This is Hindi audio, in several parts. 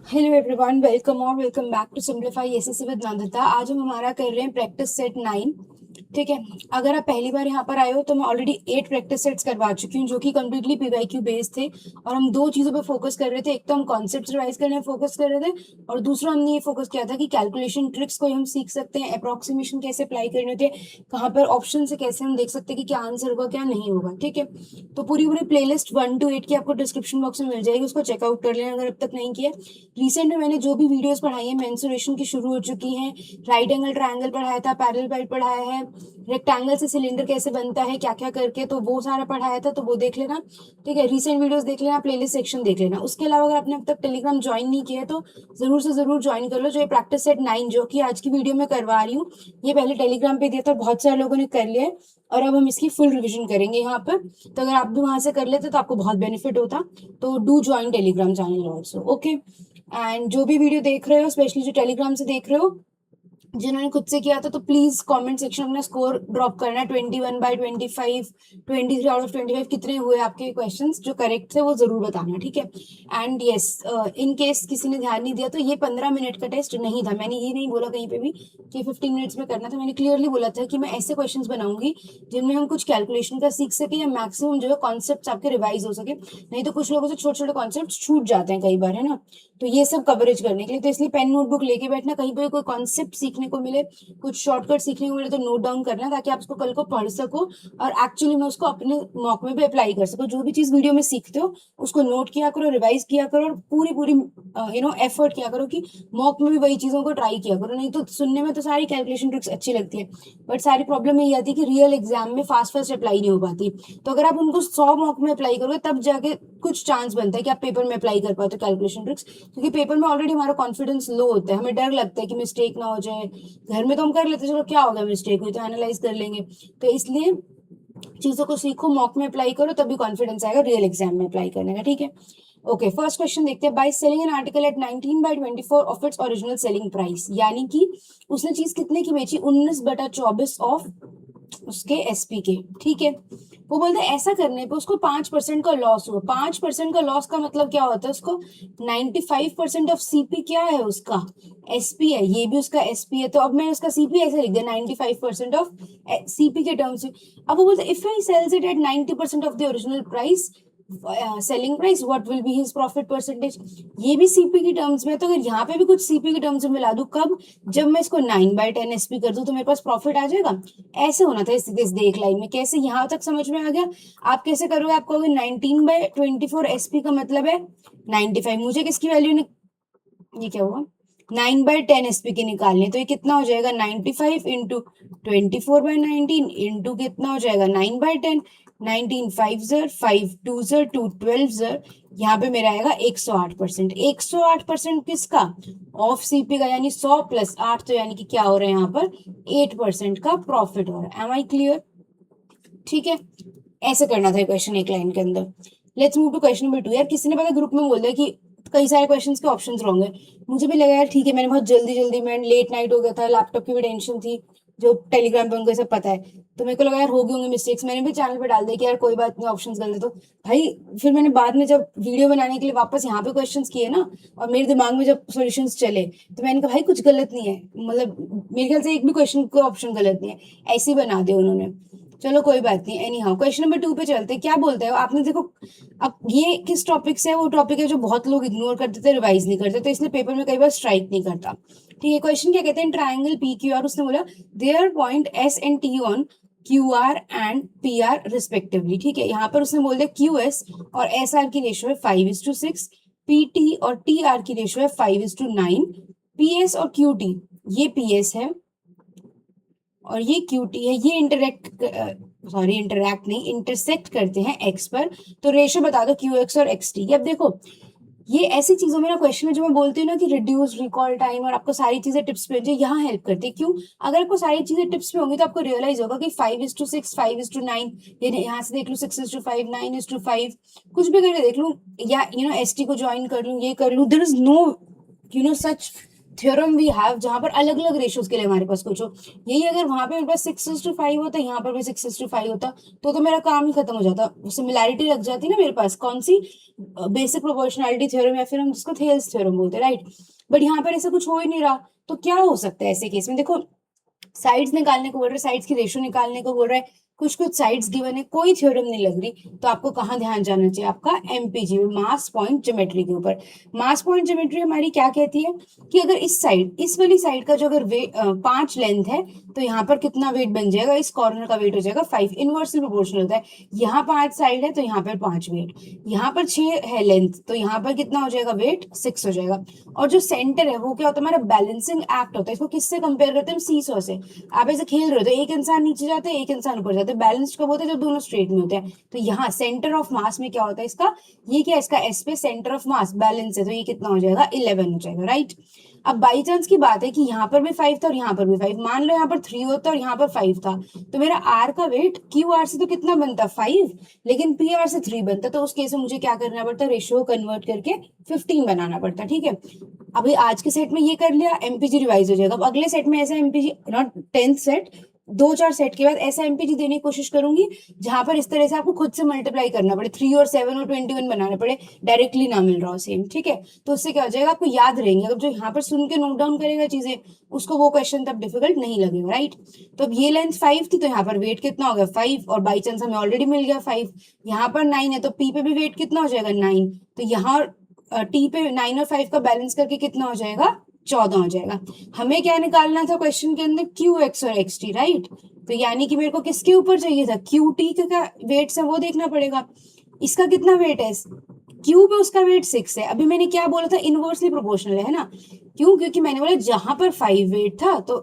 हेलो एवरीवन, वेलकम और welcome back to simplify SSC with Nandita. आज हम हमारा कर रहे हैं प्रैक्टिस सेट 9। ठीक है। अगर आप पहली बार यहाँ पर आए हो तो मैं ऑलरेडी 8 प्रैक्टिस सेट्स करवा चुकी हूँ जो कि कंप्लीटली पीवाईक्यू बेस्ड थे। और हम दो चीज़ों पे फोकस कर रहे थे, एक तो हम कॉन्सेप्ट रिवाइज करने में फोकस कर रहे थे और दूसरा हमने ये फोकस किया था कि कैलकुलेशन ट्रिक्स को हम सीख सकते हैं, अप्रोक्सीमेशन कैसे अप्लाई करने होते हैं, कहाँ पर ऑप्शन से कैसे हम देख सकते हैं कि क्या आंसर होगा क्या नहीं होगा। ठीक है। तो पूरी पूरी प्लेलिस्ट 1 to 8 की आपको डिस्क्रिप्शन बॉक्स में मिल जाएगी, उसको चेकआउट कर लेना अगर अब तक नहीं किया। रिसेंट में मैंने जो भी वीडियोस पढ़ाई है मेंसुरेशन की शुरू हो चुकी हैं, राइट एंगल ट्रायंगल पढ़ाया था, पैरेलल पाइप पढ़ाया है, रेक्टेंगल से सिलेंडर कैसे बनता है क्या क्या करके, तो वो सारा पढ़ाया था, तो वो देख लेना। ठीक है, रिसेंट वीडियोस देख लेना, प्लेलिस्ट सेक्शन देख लेना। उसके अलावा अगर आपने अब तक टेलीग्राम ज्वाइन नहीं किया है तो जरूर से जरूर ज्वाइन कर लो। जो ये प्रैक्टिस सेट 9 जो कि आज की वीडियो में करवा रही हूँ, ये पहले टेलीग्राम पे दिया था, बहुत सारे लोगों ने कर लिया है और अब हम इसकी फुल रिविजन करेंगे यहाँ पर। तो अगर आप भी वहां से कर लेते तो आपको बहुत बेनिफिट होता। तो do join Telegram channel also. Okay. And जो भी वीडियो देख रहे हो, स्पेशली जो टेलीग्राम से देख रहे हो, जिन्होंने खुद से किया था, तो प्लीज कमेंट सेक्शन में अपना स्कोर ड्रॉप करना। 21/25, 23/25 कितने हुए आपके क्वेश्चंस जो करेक्ट थे वो जरूर बताना। ठीक है। एंड यस, इन केस किसी ने ध्यान नहीं दिया तो ये 15 मिनट का टेस्ट नहीं था। मैंने ये नहीं बोला कहीं पे भी कि 15 मिनट्स में करना था। मैंने क्लियरली बोला था कि मैं ऐसे क्वेश्चंस बनाऊंगी जिनमें हम कुछ कैलकुलेशन का सीख सके या मैक्सिमम जो है कॉन्सेप्ट आपके रिवाइज हो सके। नहीं तो कुछ लोगों से छोटे छोटे कॉन्सेप्ट छूट जाते हैं कई बार, है ना। तो ये सब कवरेज करने के लिए तो इसलिए पेन नोटबुक लेके बैठना, कहीं पे कोई कॉन्सेप्ट सीखने को मिले, कुछ शॉर्टकट सीखने को मिले तो नोट डाउन करना, ताकि आप उसको कल को पढ़ सको और एक्चुअली में उसको अपने मॉक में भी अप्लाई कर सको। जो भी चीज वीडियो में सीखते हो उसको नोट किया करो, रिवाइज किया करो और पूरी पूरी एफर्ट किया करो कि मॉक में भी वही चीजों को ट्राई किया करो। नहीं तो सुनने में तो सारी कैलकुलेशन ट्रिक्स अच्छी लगती है, बट सारी प्रॉब्लम यही आती है कि रियल एग्जाम में फास्ट फास्ट अप्लाई नहीं हो पाती। तो अगर आप उनको 100 मॉक में अप्लाई करोगे तब जाके कुछ चांस बनता है कि आप पेपर में अप्लाई कर पाते हो कैलकुलेशन ट्रिक्स। क्योंकि पेपर में ऑलरेडी हमारा कॉन्फिडेंस लो होता है, हमें डर लगता है कि मिस्टेक ना हो जाए। घर में तो हम कर लेते हैं, चलो क्या होगा, मिस्टेक हुई तो एनालाइज कर लेंगे। तो इसलिए चीजों को सीखो, मॉक में अप्लाई करो, तभी कॉन्फिडेंस आएगा रियल एग्जाम में अप्लाई करने का। ठीक है। ओके, फर्स्ट क्वेश्चन देखते हैं। By selling an article at 19/24 of its original selling price, यानी कि उसने चीज कितने की बेची, 19/24 ऑफ उसके एसपी के। ठीक है। वो बोलते हैं ऐसा करने पे उसको 5% का लॉस हुआ। 5% का लॉस का मतलब क्या होता है, उसको 95% ऑफ सीपी क्या है उसका, एसपी है। ये भी उसका एसपी है, तो अब मैं उसका सीपी ऐसे लिख दिया 95% ऑफ सीपी के टर्म्स में। अब वो बोलते if he sells it at 90% of the original price, selling price, what will be his profit percentage. ये भी सीपी की टर्म्स में, तो अगर यहाँ पे भी कुछ सीपी की टर्म्स में मिला दूं, कब, जब मैं इसको 9/10 एसपी कर दूं तो मेरे पास प्रॉफिट आ जाएगा। ऐसे होना था इस देख लाइन में। कैसे, यहाँ तक समझ में आ गया। आप कैसे करोगे, आप कहोगे 19/24 एसपी का मतलब है 95। मुझे किसकी वैल्यू, ये क्या हुआ, 9/10 एसपी के निकालने, तो ये कितना हो जाएगा, 95 इंटू 24/19 इंटू कितना हो जाएगा 9/10। 19 5 जर 5 2 जर 2 12 जर, यहाँ पे मेरा आएगा 108%। 108% किसका, ऑफ सीपी का, यानी 100 प्लस 8, तो यानी कि क्या हो रहा है यहाँ पर 8% का प्रॉफिट हो रहा है। Am I clear. ठीक है। ऐसे करना था क्वेश्चन एक लाइन के अंदर। Let's move to question number 2। यार किसी ने पता ग्रुप में बोल दिया कि कई सारे क्वेश्चंस के ऑप्शंस रॉन्ग है। मुझे भी लगा यार ठीक है, मैंने बहुत जल्दी जल्दी में, लेट नाइट हो गया था, लैपटॉप की भी टेंशन थी, जो टेलीग्राम पे उनको सब पता है, तो मेरे को लगा यार हो गए होंगे मिस्टेक्स। मैंने भी चैनल पे डाल दिया कि यार कोई बात नहीं, ऑप्शंस गलत। तो भाई फिर मैंने बाद में जब वीडियो बनाने के लिए वापस यहाँ पे क्वेश्चंस किए ना, और मेरे दिमाग में जब सॉल्यूशंस चले, तो मैंने कहा भाई कुछ गलत नहीं है, मतलब मेरे ख्याल से एक भी क्वेश्चन का ऑप्शन गलत नहीं है, ऐसे ही बना दिया उन्होंने। चलो कोई बात नहीं। एनी हाउ क्वेश्चन नंबर 2 पे चलते हैं। क्या बोलते हैं आपने, देखो अब ये किस टॉपिक से है, वो टॉपिक है जो बहुत लोग इग्नोर करते थे, रिवाइज नहीं करते, तो इसलिए पेपर में कई बार स्ट्राइक नहीं करता। ठीक है। क्वेश्चन क्या कहते हैं, ट्राइंगल पी क्यू आर, उसने बोला their point S and T on Q R and P R respectively. ठीक है। यहाँ पर उसने बोल दिया क्यू एस और एस आर की रेशियो है 5:6, पी टी और टी आर की रेशियो है 5:9, पी एस और क्यू टी, ये पी एस है और ये क्यूटी है, ये इंटरैक्ट नहीं, इंटरसेक्ट करते हैं एक्स पर। तो रेशियो बता दो क्यू एक्स और एक्स टी। अब देखो ये ऐसी चीजों में ना, क्वेश्चन में जो मैं बोलती हूँ ना कि रिड्यूस रिकॉल टाइम और आपको सारी चीजें टिप्स पे, जो यहाँ हेल्प करती है। क्यों, अगर आपको सारी चीजें टिप्स पे होंगी तो आपको रियलाइज होगा कि 5:6, 5:9, ये यहाँ से देख लूँ 6:5, 9:5, कुछ भी करके देख लूँ, या एस टी को ज्वाइन कर लूँ, ये कर लूँ, there is no such theorem we have जहां पर अलग अलग रेशियोज के लिए हमारे पास कुछ हो, यही अगर वहां पे मेरे पास 6:5 होता, यहाँ पर भी 6:5 होता, तो मेरा काम ही खत्म हो जाता, सिमिलैरिटी लग जाती ना मेरे पास, कौन सी, बेसिक प्रोपोर्शनैलिटी थ्योरम या फिर हम जिसको थेल्स थ्योरम बोलते हैं, राइट। बट यहाँ पर ऐसा कुछ हो ही नहीं रहा, तो क्या हो सकता है ऐसे केस में, देखो साइड्स निकालने को बोल रहे हैं, साइड्स की रेशियो निकालने को बोल रहा है, कुछ कुछ साइड्स गिवन है, कोई थ्योरम नहीं लग रही, तो आपको कहाँ ध्यान जाना चाहिए, आपका एमपीजी, मास पॉइंट ज्योमेट्री के ऊपर। मास पॉइंट ज्योमेट्री हमारी क्या कहती है कि अगर इस साइड, इस वाली साइड का जो अगर 5 लेंथ है, तो यहाँ पर कितना वेट बन जाएगा, इस कॉर्नर का वेट हो जाएगा 5, इनवर्सली प्रोपोर्शनल होता है। यहाँ 5 साइड है तो यहाँ पर 5 वेट, यहाँ पर 6 है लेंथ, तो यहाँ पर कितना हो जाएगा वेट, 6 हो जाएगा। और जो सेंटर है वो क्या होता है, हमारा बैलेंसिंग एक्ट होता है। इसको किससे कंपेयर करते हैं, सीसॉ से। आप ऐसे खेल रहे हो तो एक इंसान नीचे जाता है, एक इंसान ऊपर जाता है, बैलेंस कब होता है, जब दोनों स्ट्रेट में होते हैं। तो यहाँ सेंटर ऑफ मास में क्या होता है इसका, ये क्या है, इसका एस पे सेंटर ऑफ मास बैलेंस है, तो ये कितना हो जाएगा, 11 हो जाएगा, राइट। अब बाई चांस की बात है कि यहाँ पर भी 5 था और यहाँ पर भी 5, मान लो यहाँ पर 3 होता और यहाँ पर 5 था, तो मेरा आर का वेट क्यू आर से तो कितना बनता, 5, लेकिन पी आर से 3 बनता, तो उस केस में मुझे क्या करना पड़ता, रेशियो कन्वर्ट करके 15 बनाना पड़ता, ठीक है। अभी आज के सेट में ये कर लिया, एमपीजी रिवाइज हो जाएगा। अब अगले सेट में ऐसा MPG, not 10th set, 2-4 set के बाद ऐसा एमपीजी देने की कोशिश करूंगी जहां पर इस तरह से आपको खुद से मल्टीप्लाई करना पड़े, 3 और 7 और 21 बनाना पड़े, डायरेक्टली ना मिल रहा हो सेम, ठीक है। तो उससे क्या हो जाएगा, आपको याद रहेंगे, अगर जो यहाँ पर सुन के नोट डाउन करेगा चीजें, उसको वो क्वेश्चन तब डिफिकल्ट नहीं लगेगा, राइट। तो अब ये लेंथ 5 थी, तो यहाँ पर वेट कितना हो गया, 5, और बाई चांस हमें ऑलरेडी मिल गया 5, यहाँ पर 9 है, तो पी पे भी वेट कितना हो जाएगा, 9, तो यहाँ टी पे 9 और 5 का बैलेंस करके कितना हो जाएगा, 14 हो जाएगा। हमें क्या निकालना था क्वेश्चन के अंदर, क्यू एक्स और एक्स टी, राइट। तो यानी कि मेरे को किसके ऊपर चाहिए था, क्यू टी का वेट से वो देखना पड़ेगा, इसका कितना वेट है, क्यू पे उसका वेट 6 है। अभी मैंने क्या बोला था, इनवर्सली प्रोपोर्शनल है ना, क्यों, क्योंकि मैंने बोला जहां पर 5 वेट था तो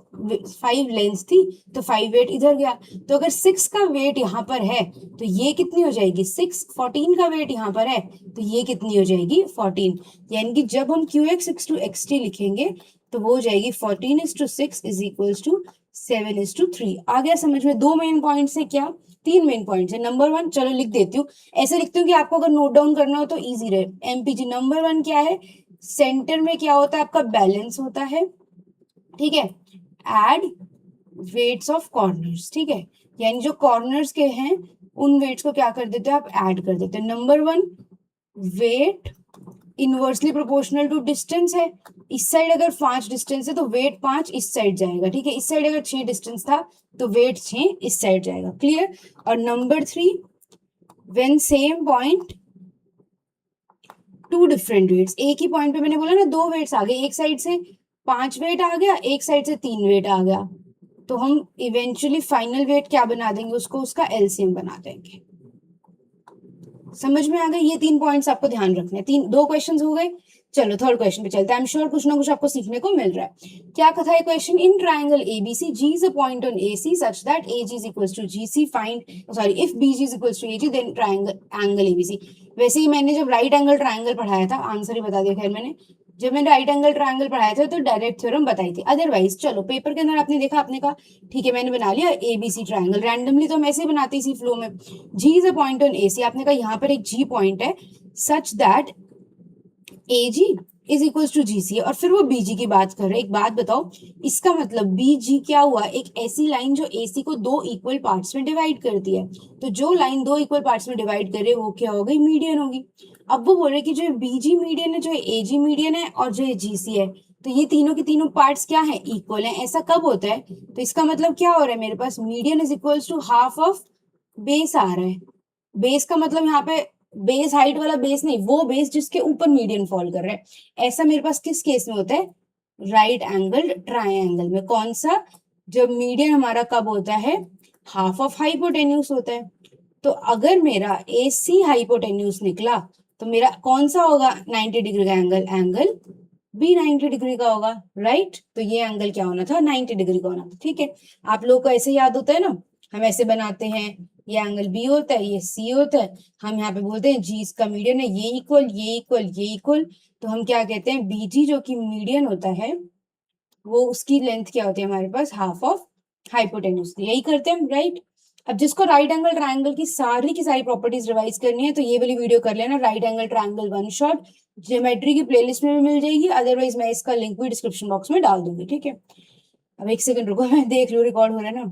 5 लेंथ थी, तो 5 वेट इधर गया, तो अगर 6 का वेट यहाँ पर है तो ये कितनी हो जाएगी 6, 14 का वेट यहाँ पर है तो ये कितनी हो जाएगी 14, यानी कि जब हम Q X X two X T लिखेंगे तो वो हो जाएगी 14:6 इज इक्वल्स टू 7:3। आ गया समझ में, 2 मेन पॉइंट है, क्या 3 मेन पॉइंट है। नंबर 1 चलो लिख देती हूँ, ऐसे लिखती हूँ कि आपको अगर नोट डाउन करना हो तो इजी रहे। एमपीजी नंबर 1 क्या है, सेंटर में क्या होता है आपका, बैलेंस होता है, ठीक है। एड वेट्स ऑफ कॉर्नर्स, ठीक है, यानी जो कॉर्नर्स के हैं उन वेट्स को क्या कर देते हैं आप, ऐड कर देते हैं। Number 1 weight inversely proportional to distance है, इस साइड अगर 5 डिस्टेंस है तो वेट 5 इस साइड जाएगा, ठीक है। इस साइड अगर 6 डिस्टेंस था तो वेट 6 इस साइड जाएगा, क्लियर। और number 3 when same point to different weights, एक ही पॉइंट पे मैंने बोला ना 2 वेट्स आ गए, एक साइड से 5 वेट आ गया, एक साइड से 3 वेट आ गया, तो हम इवेंचुअली फाइनल वेट क्या बना देंगे उसको, उसका एलसीएम बना देंगे। समझ में आ गए, ये 3 पॉइंट्स आपको ध्यान रखने हैं। 2 क्वेश्चंस हो गए, चलो थर्ड क्वेश्चन पे चलते हैं। आई एम श्योर कुछ ना कुछ आपको सीखने को मिल रहा है। क्या कथा है question, in triangle ABC G is a point on AC such that AG is equals to GC, find, sorry, if BG is equals to AG then triangle angle ABC. वैसे ही मैंने जब राइट एंगल ट्राइंगल पढ़ाया था, आंसर ही बता दिया, खैर मैंने जब मैंने राइट एंगल ट्राइंगल पढ़ाया था तो डायरेक्ट थ्योरम बताई थी। अदरवाइज चलो पेपर के अंदर आपने देखा, आपने कहा ठीक है मैंने बना लिया एबीसी ट्राइंगल, रैंडमली तो हम ऐसे ही बनाते इसी फ्लो में। G is a point on AC, आपने कहा यहाँ पर एक जी पॉइंट है such that AG is equal to GC, और फिर वो BG की बात कर रहे हैं। एक बात बताओ, इसका मतलब BG क्या हुआ, एक ऐसी लाइन जो AC को 2 इक्वल पार्ट्स में डिवाइड करती है, तो जो लाइन 2 इक्वल पार्ट्स में डिवाइड करे वो क्या हो गई, मीडियन होगी। अब वो बोल रहे कि जो BG मीडियन है, जो AG मीडियन है और जो GC है, तो ये तीनों के तीनों पार्ट्स क्या है, इक्वल है। ऐसा कब होता है, तो इसका मतलब क्या हो रहा है, मेरे पास median is equal to half of base आ रहा है। बेस का मतलब यहाँ पे बेस हाइट वाला बेस नहीं, वो बेस जिसके ऊपर मीडियन फॉल कर रहा है। ऐसा मेरे पास किस केस में होता है, राइट एंगल ट्रायंगल में। कौन सा, जब मीडियन हमारा कब होता है, हाफ ऑफ हाइपोटेन्यूज होता है। तो अगर मेरा AC हाइपोटेन्यूज निकला तो मेरा कौन सा होगा, 90 डिग्री का एंगल, एंगल भी 90 डिग्री का होगा, राइट। तो ये एंगल क्या होना था, 90 डिग्री का होना था, ठीक है। आप लोगों को ऐसे याद होता है ना, हम ऐसे बनाते हैं, ये एंगल B होता है, ये C होता है, हम यहाँ पे बोलते हैं G इसका मीडियन है, ये इक्वल, ये इक्वल, ये इक्वल, तो हम क्या कहते हैं, BG जो कि मीडियन होता है वो उसकी लेंथ क्या होती है हमारे पास, हाफ ऑफ हाइपोटेन्यूज, यही करते हैं हम, राइट। अब जिसको राइट एंगल ट्रायंगल की सारी प्रॉपर्टीज रिवाइज करनी है तो ये वाली वीडियो कर लेना, right angle triangle one shot, geometry की प्लेलिस्ट में भी मिल जाएगी, अदरवाइज मैं इसका लिंक भी डिस्क्रिप्शन बॉक्स में डाल दूंगी, ठीक है। अब एक सेकंड रुको, मैं देख लूँ रिकॉर्ड हो रहा है ना,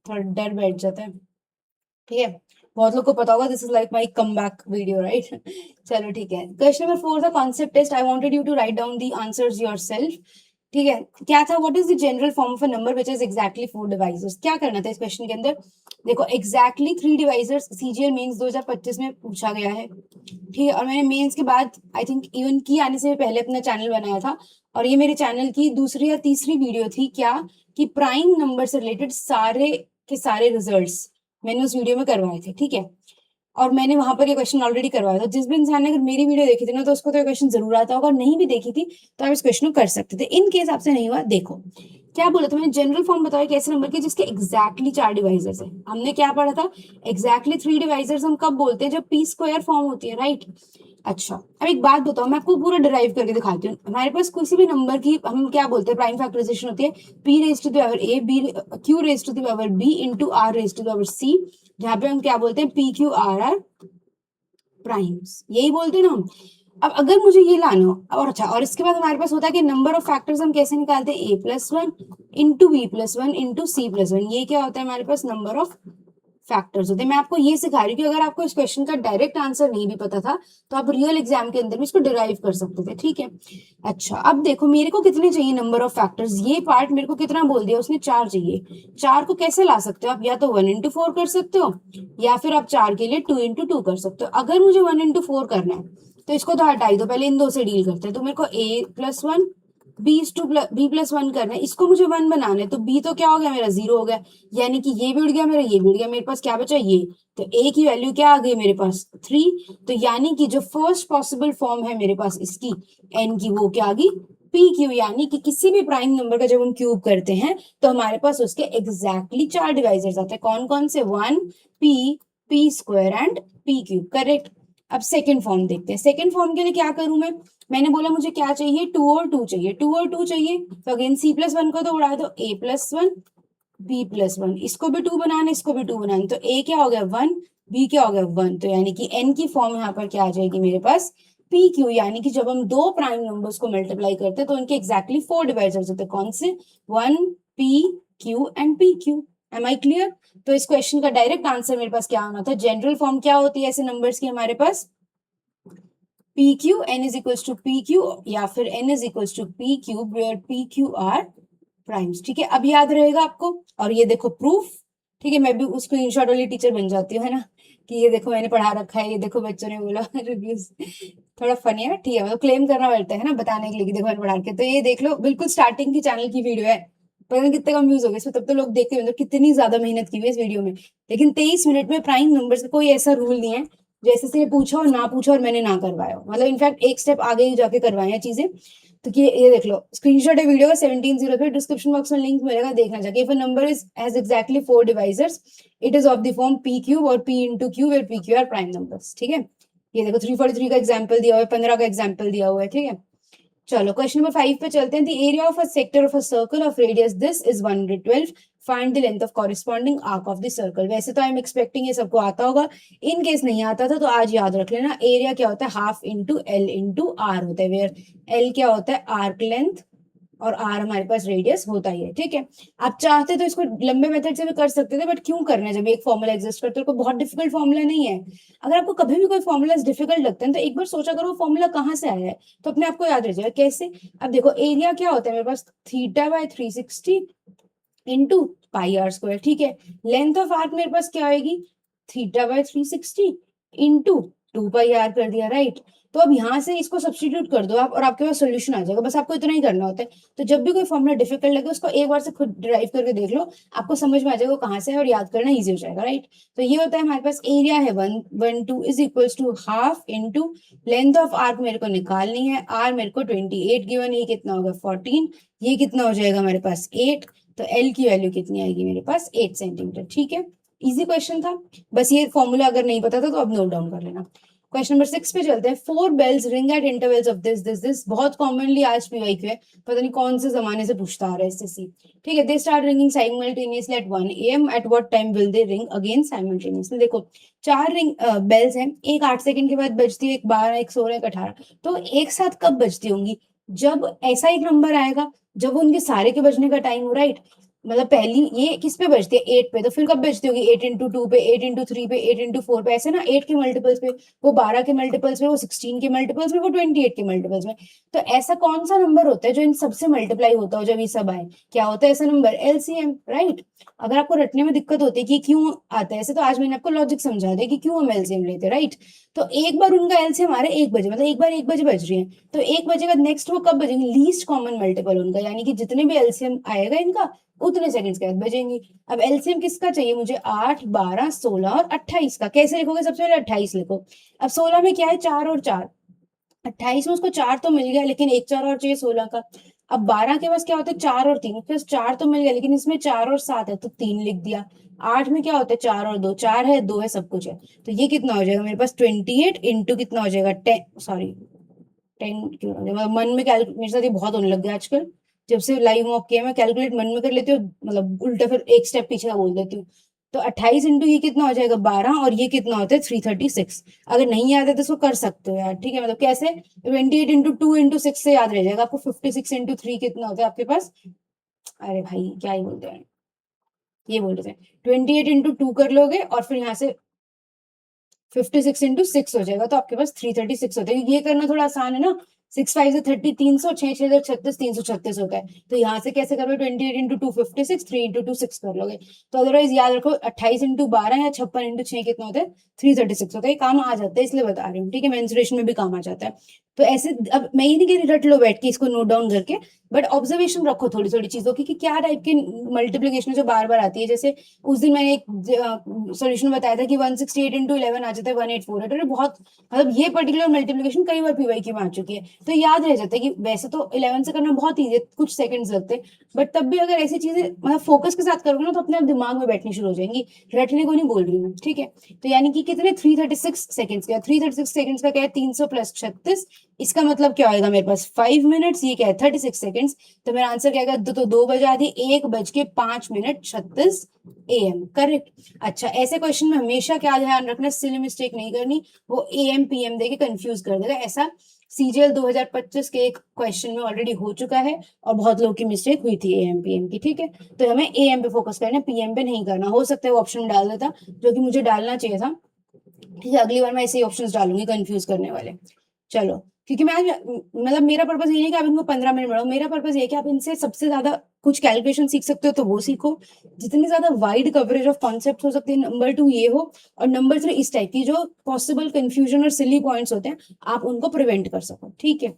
थोड़ा डर बैठ जाता है, ठीक है। बहुत लोग को पता होगा this is like my come back video, right. चलो ठीक है, क्वेश्चन नंबर 4 था concept test. I wanted you to write down the answers yourself, ठीक है। क्या था, what is the general form of a number which is exactly 4 divisors. क्या करना था इस क्वेश्चन के अंदर, देखो एग्जैक्टली 3 डिवाइजर्स सीजीएल मेंस 2025 में पूछा गया है, ठीक है। और मैंने मेंस के बाद आई थिंक इवन की आने से पहले अपना चैनल बनाया था, और ये मेरे चैनल की दूसरी या तीसरी वीडियो थी, क्या कि प्राइम नंबर से रिलेटेड सारे के सारे रिजल्ट्स मैंने उस वीडियो में करवाए थे, ठीक है। और मैंने वहां पर ये क्वेश्चन ऑलरेडी करवाया था। जिस भी इंसान ने अगर मेरी वीडियो देखी थी ना तो उसको तो ये क्वेश्चन जरूर आता होगा, नहीं भी देखी थी तो आप इस क्वेश्चन को कर सकते थे। इन केस आपसे नहीं हुआ, देखो क्या बोला था मैंने, जनरल फॉर्म बताया कि ऐसे नंबर के जिसके एग्जैक्टली 4 डिवाइजर्स है। हमने क्या पढ़ा था, एग्जैक्टली 3 डिवाइजर्स हम कब बोलते हैं, जब पी स्क्वायर फॉर्म होती है, राइट। अच्छा अब एक बात बताओ, मैं आपको पूरा डिराइव करके दिखाती हूँ। हमारे पास किसी भी नंबर की हम क्या बोलते हैं, प्राइम फैक्टराइजेशन होती है p raise to the power a, b q raise to the power b into r raise to the power c, जहाँ पे हम क्या बोलते हैं p q r r primes, यही बोलते हैं ना हम। अब अगर मुझे ये लाना हो, और अच्छा, और इसके बाद हमारे पास होता है कि नंबर ऑफ फैक्टर्स हम कैसे निकालते हैं, a+1 into b+1 into c+1, ये क्या होता है हमारे पास नंबर ऑफ फैक्टर्स होते हैं। मैं आपको ये सिखा रही हूँ कि अगर आपको इस क्वेश्चन का डायरेक्ट आंसर नहीं भी पता था तो आप रियल एग्जाम के अंदर भी इसको डिराइव कर सकते थे, ठीक है। अच्छा अब देखो मेरे को कितने चाहिए नंबर ऑफ फैक्टर्स, ये पार्ट मेरे को कितना बोल दिया उसने, 4 चाहिए। 4 को कैसे ला सकते हो आप, या तो 1 इंटू 4 कर सकते हो, या फिर आप 4 के लिए 2 इंटू 2 कर सकते हो। अगर मुझे 1 इंटू 4 करना है तो इसको तो हटाई दो, पहले इन दो से डील करते हैं। तो मेरे को a+1 b+1 करना है, इसको मुझे 1 बनाना है, तो b तो क्या हो गया मेरा 0 हो गया, यानी कि ये भी उड़ गया मेरा, ये भी उड़ गया, मेरे पास क्या बचा ये, तो a की वैल्यू क्या आ गई मेरे पास 3। तो यानी कि जो फर्स्ट पॉसिबल फॉर्म है मेरे पास इसकी n की, वो क्या आ गई pq, यानी कि किसी भी प्राइम नंबर का जब हम क्यूब करते हैं तो हमारे पास उसके एग्जैक्टली 4 डिवाइजर्स आते हैं। कौन कौन से, 1 p, p square and p cube, correct. अब सेकेंड फॉर्म देखते हैं। सेकेंड फॉर्म के लिए क्या करूं मैं, मैंने बोला मुझे क्या चाहिए, 2 और 2 चाहिए, 2 और 2 चाहिए, तो अगेन c+1 को तो उड़ा दो, a+1 b+1, इसको भी 2 बनाना, इसको भी 2 बनाना, तो a क्या हो गया 1, b क्या हो गया 1, तो यानी कि n की फॉर्म यहाँ पर क्या आ जाएगी मेरे पास pq, यानी कि जब हम दो प्राइम नंबर्स को मल्टीप्लाई करते हैं तो उनके एग्जैक्टली 4 डिवाइजर्स होते हैं, कौन से, 1 p q and pq। Am I clear. तो इस क्वेश्चन का डायरेक्ट आंसर मेरे पास क्या होना था, जनरल फॉर्म क्या होती है ऐसे नंबर्स की हमारे पास, PQ n is equals to PQ, या फिर n is equals to P cube where PQ are primes, ठीक है। अब याद रहेगा आपको। और ये देखो प्रूफ, ठीक है, मैं भी उस स्क्रीनशॉट वाली टीचर बन जाती हूँ, है ना, कि ये देखो मैंने पढ़ा रखा है, ये देखो बच्चों ने बोला रिव्यूज, थोड़ा फनी है, ठीक है, मतलब क्लेम करना पड़ता है ना बताने के लिए कि देखो मैंने पढ़ा रखा है। तो ये देख लो, बिल्कुल स्टार्टिंग की चैनल की वीडियो है, पता नहीं कितने कम व्यूज हो गए इसमें, तब तो लोग देखते हुए कितनी ज्यादा मेहनत की हुई है इस वीडियो में। लेकिन 23 मिनट में प्राइम नंबर्स का कोई ऐसा रूल नहीं है जैसे से पूछा और ना पूछा और मैंने ना करवाया, मतलब इनफैक्ट एक स्टेप आगे ही जाके करवाए हैं चीजें। तो ये देख लो, स्क्रीनशॉट है वीडियो का 1703, डिस्क्रिप्शन बॉक्स में लिंक मिलेगा, देखना चाहिए। If a number is has exactly 4 divisors it is of the form p cube और p into Q where p Q are prime numbers, ठीक है। ये देखो 343 का एग्जांपल दिया हुआ है, 15 का एग्जांपल दिया हुआ है, ठीक है। चलो क्वेश्चन नंबर 5 पे चलते हैं। The area of a sector of a circle of radius this is 112, find the length of corresponding arc of the circle. वैसे तो आई एम एक्सपेक्टिंग ये सबको आता होगा, इन केस नहीं आता था तो आज याद रख लेना, एरिया क्या होता है half into L into R होता है, वेयर एल क्या होता है आर्क लेंथ और आर हमारे पास रेडियस होता ही है, ठीक है। आप चाहते तो इसको लंबे मेथड से भी कर सकते थे, बट क्यों करना है जब एक फॉर्मूला एग्जिस्ट करता है, कोई बहुत डिफिकल्ट फॉर्मूला नहीं है। अगर आपको कभी भी कोई फॉर्मूला डिफिकल्ट लगता है तो एक बार सोचा करो वो फॉर्मूला कहाँ से आया है, तो अपने आपको याद रह जाएगा कैसे। अब देखो एरिया क्या होता है मेरे पास, θ/360 इंटू पाई आर स्क्वायर, ठीक है। लेंथ ऑफ आर्क मेरे पास क्या आएगी, θ/360 इंटू 2 पाई आर कर दिया, राइट। तो अब यहाँ से इसको सब्स्टिट्यूट कर दो आप और आपके पास सोल्यूशन आ जाएगा, बस आपको इतना ही करना होता है। तो जब भी कोई फॉर्मूला डिफिकल्ट लगे उसको एक बार से खुद ड्राइव करके देख लो, आपको समझ में आ जाएगा कहाँ से है और याद करना ईजी हो जाएगा, राइट। तो ये होता है हमारे पास एरिया है 112 is equals to half into length of arc मेरे को निकालनी है, आर मेरे को 28 गिवन, ये कितना होगा 14, ये कितना हो जाएगा हमारे पास 8, तो एल की वैल्यू कितनी आएगी मेरे पास 8 सेंटीमीटर, ठीक है। इजी क्वेश्चन था, बस ये फॉर्मूला अगर नहीं पता था तो अब नोट डाउन कर लेना। क्वेश्चन नंबर 6 पे चलते हैं। 4 bells ring at intervals of this बहुत कॉमनली आज पीवाईक्यू है, पता नहीं कौन से जमाने से पूछता आ रहा है एसएससी। ठीक है, they start ringing simultaneously eight 1 AM, at what time will they ring again simultaneously. देखो 4 रिंग बेल्स हैं, एक 8 सेकंड के बाद बजती है, एक 12, एक 16, एक 18, तो एक साथ कब बजती होंगी? जब ऐसा एक नंबर आएगा जब उनके सारे के बजने का टाइम हो, राइट? मतलब पहली ये किस पे बजती है? 8 पे, तो फिर कब बजती होगी? 8 इंटू 2 पे, 8 इंटू 3 पे, 8 इंटू 4 पे, ऐसे ना 8 के मल्टीपल्स पे, वो 12 के मल्टीपल्स में, वो 16 के मल्टीपल्स में, वो 28 के मल्टीपल्स में। तो ऐसा कौन सा नंबर होता है जो इन सबसे मल्टीप्लाई होता हो जब ये सब आए? क्या होता है ऐसा नंबर? LCM, right? अगर आपको रटने में दिक्कत होती है कि क्यों आता है ऐसे, तो आज मैंने आपको लॉजिक समझा दिया कि क्यों हम एलसीएम लेते हैं, राइट? तो एक बार उनका एलसीएम आ रहा है 1 बजे, मतलब एक बार 1 बजे बज रही है, तो 1 बजे का नेक्स्ट वो कब बजेंगे? लीस्ट कॉमन मल्टीपल उनका, यानी कि जितने भी एलसीएम आएगा इनका उतने सेकंड्स के बाद बजेंगी। अब एलसीएम किसका चाहिए मुझे? 8, 12, 16 और 28 का। कैसे लिखोगे? सबसे पहले 28 लिखो। अब 16 में क्या है? 4 और 4, 28 में उसको 4 तो मिल गया, लेकिन एक 4 और चाहिए 16 का। अब 12 के पास क्या होता है? 4 और 3, उसके पास 4 तो मिल गया, लेकिन इसमें 4 और 7 है तो 3 लिख दिया। 8 में क्या होता है? 4 और 2, 4 है, 2 है, सब कुछ है। तो ये कितना हो जाएगा मेरे पास? 28 इंटू कितना हो जाएगा? 10, सॉरी 10 क्यों हो जाएगा? मन में कैलकुलेट मेरे साथ ये बहुत होने लग गया आजकल, जब से लाइव मॉक किया मैं कैलकुलेट मन में कर लेती हूँ, मतलब उल्टा फिर एक स्टेप पीछे का बोल देती हूँ। तो 28 इंटू ये कितना हो जाएगा? 12, और ये कितना होता है? 336। अगर नहीं याद है तो इसको कर सकते हो यार, ठीक है? मतलब कैसे? 28 इंटू 2 इंटू 6 से याद रह जाएगा आपको। 56 इंटू 3 कितना होता है आपके पास? अरे भाई क्या ही बोलते हैं, ये बोल रहे थे 28 इंटू 2 कर लोगे और फिर यहाँ से 56 इंटू 6 हो जाएगा, तो आपके पास 336 होता है। ये करना थोड़ा आसान है ना, 6 5 से 30, 300, 6 6 36, 336 होता है। तो यहाँ से कैसे करोगे? 28 इंटू 2 56, 3 इंटू 2 6 कर लोगे। तो अदरवाइज याद रखो 28 इंटू 12 या 56 इंटू 6 कितना होता है? 336 होता है। काम आ जाता है इसलिए बता रही हूँ, ठीक है? मेंसुरेशन में भी काम आ जाता है। तो ऐसे अब मैं ये नहीं कह रही रट लो बैठ के इसको नोट डाउन करके, बट ऑब्जर्वेशन रखो थोड़ी थोड़ी चीजों की कि क्या टाइप की मल्टीप्लीकेशन जो बार बार आती है। जैसे उस दिन मैंने एक सॉल्यूशन बताया था कि 168 इंटू 11 आ जाता है 1848, और बहुत मतलब ये पर्टिकुलर मल्टीप्लिकेशन कई बार पीवाईक्यू में आ चुकी है, तो याद रह जाता है कि वैसे तो 11 से करना बहुत ईजी है, कुछ सेकंड्स लगते हैं, बट तब भी अगर ऐसी चीजें मतलब फोकस के साथ करोगे ना तो अपने आप दिमाग में बैठनी शुरू हो जाएंगी। रटने को नहीं बोल रही मैं, ठीक है? तो यानी कि कितने 336 सेकंड्स का, 336 सेकंड्स का क्या है? 300 प्लस 36, इसका मतलब क्या होगा मेरे पास? 5 मिनट्स, ये क्या है? 36 सेकंड्स। तो मेरा आंसर क्या आएगा? तो 2 बजा दी, 1:05 36 AM, करेक्ट। अच्छा, ऐसे क्वेश्चन में हमेशा क्या ध्यान रखना? सिली मिस्टेक नहीं करनी, वो AM PM देके कंफ्यूज कर देगा। ऐसा सीजीएल 2025 के एक क्वेश्चन में ऑलरेडी हो चुका है, और बहुत लोगों की मिस्टेक हुई थी AM PM की, ठीक है? तो हमें AM पे फोकस करना है, PM पे नहीं करना। हो सकता है वो ऑप्शन डाल देता जो कि मुझे डालना चाहिए था, ठीक है? अगली बार मैं ऐसे ही ऑप्शंस डालूंगी कंफ्यूज करने वाले। चलो, क्योंकि मैं आज मतलब मेरा पर्पस ये नहीं कि आप इनको 15 मिनट पढ़ो, मेरा पर्पस ये है कि आप इनसे सबसे ज्यादा कुछ कैलकुलेशन सीख सकते हो तो वो सीखो, जितनी ज्यादा वाइड कवरेज ऑफ कॉन्सेप्ट हो सकते हैं। नंबर 2 ये हो, और नंबर 3 इस टाइप की जो पॉसिबल कंफ्यूजन और सिली पॉइंट्स होते हैं आप उनको प्रिवेंट कर सको, ठीक है?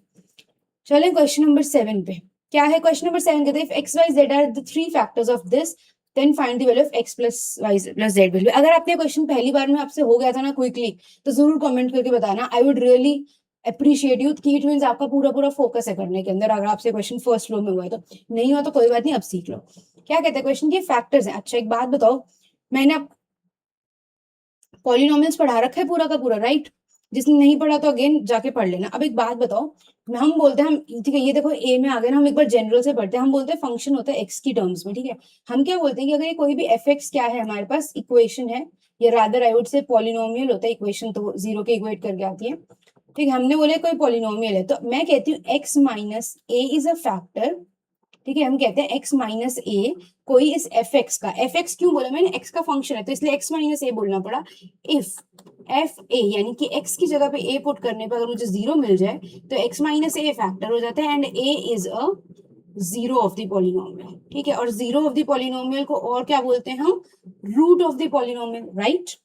चलें क्वेश्चन नंबर 7 पे। क्या है क्वेश्चन नंबर 7? कहते हैं if x y z are the three factors of this then find the value of x plus y plus z value. अगर आपने क्वेश्चन पहली बार में आपसे हो गया था ना क्विकली, तो जरूर कमेंट करके बताना। I would really appreciate you, कि इट मींस आपका पूरा पूरा फोकस है करने के अंदर, अगर आपसे क्वेश्चन फर्स्ट फ्लो में हुआ है। तो नहीं हुआ तो कोई बात नहीं, अब सीख लो। क्या कहते हैं क्वेश्चन के? फैक्टर्स हैं। अच्छा एक बात बताओ, मैंने पॉलिनोमियल्स पढ़ा रखा है पूरा का पूरा, राइट? जिसने नहीं पढ़ा तो अगेन जाके पढ़ लेना। अब एक बात बताओ, हम बोलते हैं, हम ठीक है ये देखो ए में आ गए ना, हम एक बार जनरल से पढ़ते हैं। हम बोलते हैं फंक्शन होता है एक्स की टर्म्स में, ठीक है? हम क्या बोलते हैं कि अगर ये कोई भी एफ एक्स क्या है हमारे पास इक्वेशन है, या rather I would say polynomial होता है। इक्वेशन तो जीरो के इक्वेट करके आती है, ठीक है? हमने बोले कोई पॉलिनोमियल है, तो मैं कहती हूँ x minus A is a factor, ठीक है? हम कहते हैं x माइनस ए कोई इस एफ एक्स का, एफ एक्स क्यों बोला मैंने? x का फंक्शन है तो इसलिए x माइनस ए बोलना पड़ा। इफ एफ ए यानी कि x की जगह पे a पुट करने पर अगर मुझे 0 मिल जाए तो x माइनस ए फैक्टर हो जाता है, and a is a zero of the polynomial, ठीक है? और जीरो ऑफ द पॉलिनोमियल को और क्या बोलते हैं हम? Root of the polynomial, right?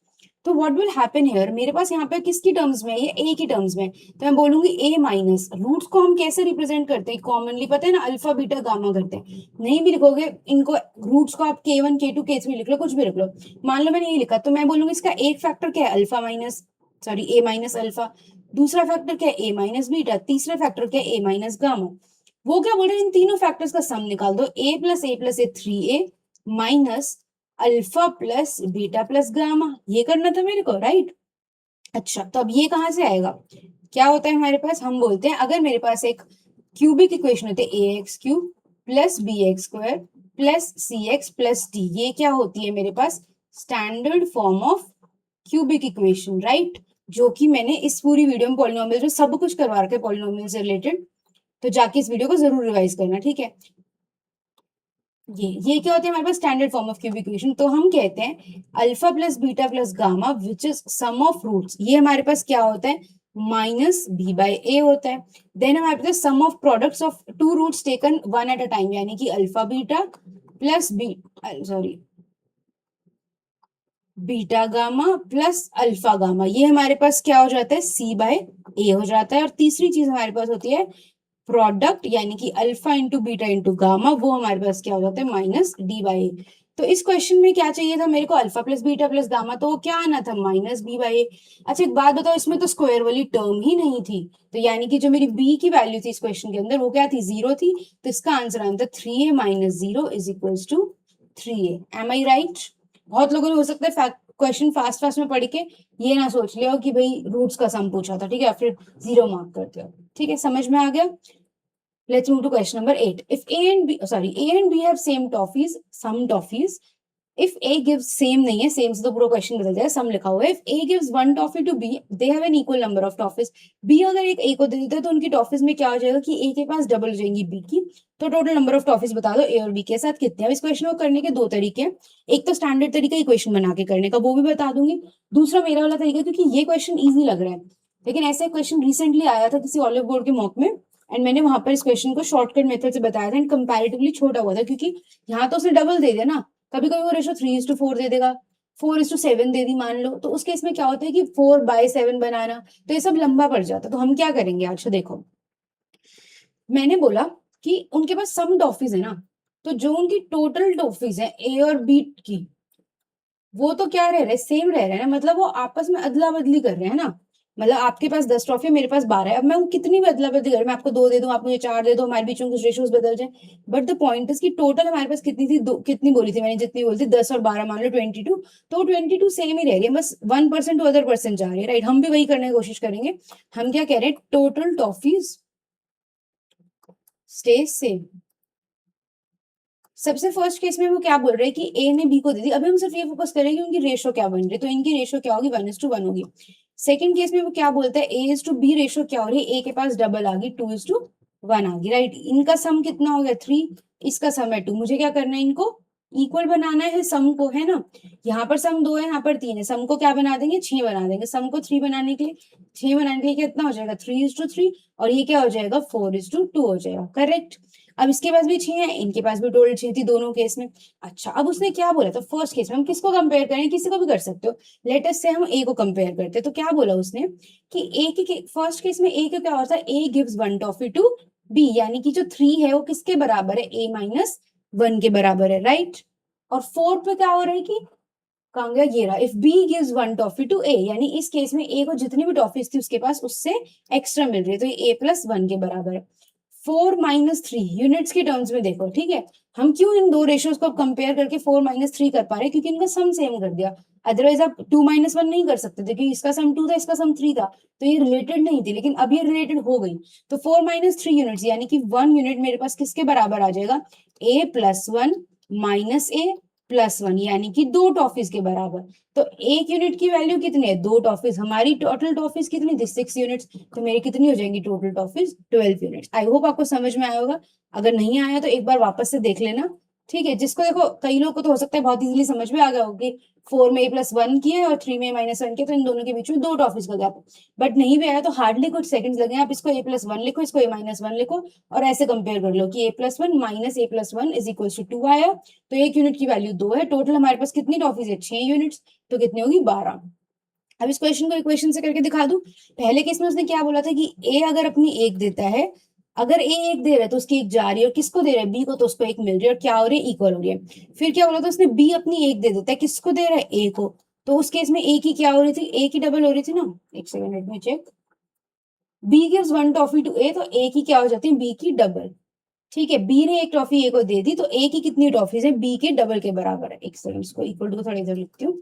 तो व्हाट विल हैपन हियर, मेरे पास यहाँ पे किसकी टर्म्स में? ये ए की टर्म्स में, तो मैं बोलूंगी ए माइनस। रूट्स को हम कैसे रिप्रेजेंट करते हैं? कॉमनली पता है ना, अल्फा बीटा गामा करते हैं। नहीं भी लिखोगे इनको रूट्स को, आप K1 K2 K3 लिख लो, कुछ भी लिख लो। मान लो मैंने ये लिखा, तो मैं बोलूंगी इसका एक फैक्टर क्या है? अल्फा माइनस, सॉरी ए माइनस अल्फा। दूसरा फैक्टर क्या है? ए माइनस बीटा। तीसरा फैक्टर क्या है? ए माइनस गामा। वो क्या बोल रहे हैं? इन तीनों फैक्टर्स का सम निकाल दो। ए प्लस ए प्लस ए 3a minus alpha plus beta plus gamma, ये करना था मेरे को, राइट? अच्छा, तो अब ये कहाँ से आएगा? क्या होता है हमारे पास, हम बोलते हैं अगर मेरे पास एक क्यूबिक इक्वेशन होती है ax³ plus bx² plus cx plus d, ये क्या होती है मेरे पास? Standard form of cubic equation, right? जो कि मैंने इस पूरी वीडियो में पॉलिनोमियल में सब कुछ करवा रखा है पॉलिनोमियल से रिलेटेड, तो जाके इस वीडियो को जरूर रिवाइज करना, ठीक है? ये क्या होता है हमारे पास? Standard form of cubic equation. तो हम कहते हैं alpha plus beta plus gamma which is sum of roots, ये हमारे पास क्या होता है? माइनस बी बाई ए होता है। देन हमारे पास sum of products of two roots taken one at a time, यानी कि alpha beta plus beta gamma plus alpha gamma, ये हमारे पास क्या हो जाता है? सी बाय ए हो जाता है। और तीसरी चीज हमारे पास होती है प्रोडक्ट, यानी कि alpha into beta into gamma, वो हमारे पास क्या हो जाता है? माइनस डी बाई ए। तो इस क्वेश्चन में क्या चाहिए था मेरे को? Alpha plus beta plus gamma, तो क्या आना था? माइनस बी बाई ए। अच्छा एक बात बताओ, इसमें तो स्क्वायर वाली टर्म ही नहीं थी, तो यानी कि जो मेरी बी की वैल्यू थी इस क्वेश्चन के अंदर वो क्या थी? 0 थी। तो इसका आंसर आना था 3a minus 0 is equals to 3a। Am I right? बहुत लोगों ने हो सकता है क्वेश्चन फास्ट फास्ट में पढ़ के ये ना सोच लिया हो कि भाई रूट्स का सम पूछा था, ठीक है, फिर 0 मार्क करते हो। ठीक है, समझ में आ गया? Let's move to question number 8. If A and B have same toffees, some toffees. If A gives same नहीं है, same से तो पूरा क्वेश्चन बदल जाएगा, सम लिखा हुआ है। If A gives one toffee to B, they have an equal number of toffees. B अगर एक A को दे देता है तो उनकी टॉफीज में क्या हो जाएगा कि A के पास डबल हो जाएंगी B की। तो टोटल नंबर ऑफ टॉफीज बता दो A और B के साथ कितने हैं। इस क्वेश्चन को करने के दो तरीके हैं, एक तो स्टैंडर्ड तरीका इक्वेशन बना के करने का, वो भी बता दूंगी। दूसरा मेरा वाला तरीका, क्योंकि ये क्वेश्चन ईजी लग रहा है, लेकिन ऐसे क्वेश्चन रिसेंटली आया था किसी ऑलिव बोर्ड के मॉक में, एंड मैंने वहां पर इस क्वेश्चन को शॉर्टकट मेथड से बताया था एंड कंपैरेटिवली छोटा हुआ था, क्योंकि यहाँ तो उसने डबल दे दिया ना, कभी कभी वो रेशो 3:4 दे देगा, 4:7 दे दी मान लो, तो उस केस में क्या होता है कि 4/7 बनाना, तो ये सब लंबा पड़ जाता है। तो हम क्या करेंगे आज? देखो, मैंने बोला कि उनके पास सम टॉफीज है ना, तो जो उनकी टोटल टॉफीज है ए और बी की, वो तो क्या रह रहे? सेम रह रहे हैं ना, मतलब वो आपस में अदला बदली कर रहे हैं ना। मतलब आपके पास 10 ट्रॉफी, मेरे पास 12 है, अब मैं कितनी भी अदला बदली करूं, मैं आपको 2 दे दूं, आप मुझे 4 दे दो, हमारे बीच में कुछ रेशियोज बदल जाए, बट द पॉइंट इज कि टोटल हमारे पास कितनी थी? कितनी बोली थी मैंने? जितनी बोली थी 10 और 12 मान लो 22, तो 22 सेम ही रह रही है, बस 1% टू अदर पर्सन जा रही है, राइट? हम भी वही करने की कोशिश करेंगे। हम क्या कह रहे हैं? Total toffees stay same. सबसे फर्स्ट केस में वो क्या बोल रहे हैं कि ए ने बी को दे दी, अभी हम सिर्फ ये फोकस करेंगे उनकी रेशो क्या बन रही है, तो इनकी रेशो क्या होगी? 1:1 होगी। सेकंड केस में वो क्या बोलता है? A:B रेशो क्या हो रही है? ए के पास डबल आ गई, 2:1 आ गई, राइट? इनका सम कितना हो गया? 3, इसका सम है 2। मुझे क्या करना है? इनको इक्वल बनाना है सम को, है ना? यहाँ पर सम 2 है, यहाँ पर 3 है, सम को क्या बना देंगे? 6 बना देंगे। सम को 3 बनाने के लिए, 6 बनाने के लिए कितना हो जाएगा? 3:3, और ये क्या हो जाएगा? 4:2 हो जाएगा, करेक्ट? अब इसके पास भी 6 है, इनके पास भी टोटल 6 थी दोनों केस में। अच्छा, अब उसने क्या बोला था फर्स्ट केस में? हम किसको कंपेयर करें? किसी को भी कर सकते हो, लेट अस से हम ए को कंपेयर करते हैं। तो क्या बोला उसने कि ए के फर्स्ट केस में ए का क्या होता है? A gives one toffee to B, यानी कि जो 3 है वो किसके बराबर है? A-1 के बराबर है, राइट? और फोर्थ पे क्या हो रहा है कि कहाँ गया? ये रहा, if B gives one toffee to A, यानी इस केस में ए को जितनी भी टॉफीज थी उसके पास उससे एक्स्ट्रा मिल रही है, तो ये A+1 के बराबर है। 4-3 यूनिट्स के टर्म्स में देखो, ठीक है? हम क्यों इन दो रेशियोज को कंपेयर करके 4-3 कर पा रहे हैं? क्योंकि इनका सम सेम कर दिया। अदरवाइज आप 2-1 नहीं कर सकते थे, क्योंकि इसका सम 2 था, इसका सम 3 था, तो ये रिलेटेड नहीं थी, लेकिन अब ये रिलेटेड हो गई। तो 4-3 यूनिट्स, यानी कि 1 यूनिट मेरे पास किसके बराबर आ जाएगा? A+1 -A+1, यानी कि 2 टॉफीज के बराबर। तो एक यूनिट की वैल्यू कितनी है? 2 टॉफीज। हमारी टोटल टॉफीज कितनी थी? 6 यूनिट्स। तो मेरी कितनी हो जाएंगी total toffees? 12 units. I hope आपको समझ में आया होगा, अगर नहीं आया तो एक बार वापस से देख लेना, ठीक है? जिसको देखो, कई लोग को तो हो सकता है बहुत इजीली समझ में आ गया होगा कि 4 में A+1 की है और 3 में -1 की, तो इन दोनों के बीच में 2 टॉफीज का गैप, बट नहीं भी आया तो हार्डली कुछ सेकंड्स लगे। आप इसको A+1 लिखो, इसको A-1 लिखो, और ऐसे कंपेयर कर लो कि A+1 minus A+1 is equal to 2 आया, तो एक यूनिट की वैल्यू 2 है। टोटल हमारे पास कितनी टॉफीज है? 6 यूनिट्स, तो कितनी होगी? 12। अब इस क्वेश्चन को इक्वेशन से करके दिखा दूं। पहले केस में उसने क्या बोला था कि ए अगर अपनी 1 देता है, अगर ए 1 दे रहा है तो उसकी 1 जा रही है, और किसको दे रहा है? बी को, तो उसको 1 मिल रही है, और क्या हो रही है? इक्वल हो रही है। फिर क्या बोला था उसने? बी अपनी 1 दे देता है, किसको दे रहा है? ए को, तो उस केस में ए की क्या हो रही थी? ए की डबल हो रही थी ना। एक second, let me check. B gives one toffee to A, तो ए की क्या हो जाती है? बी की डबल। ठीक है, बी ने एक टॉफी ए को दे दी, तो ए की कितनी टॉफीज है? बी के डबल के बराबर है। एक सेकंड, इसको इक्वल टू थोड़ा इधर लिखती हूँ,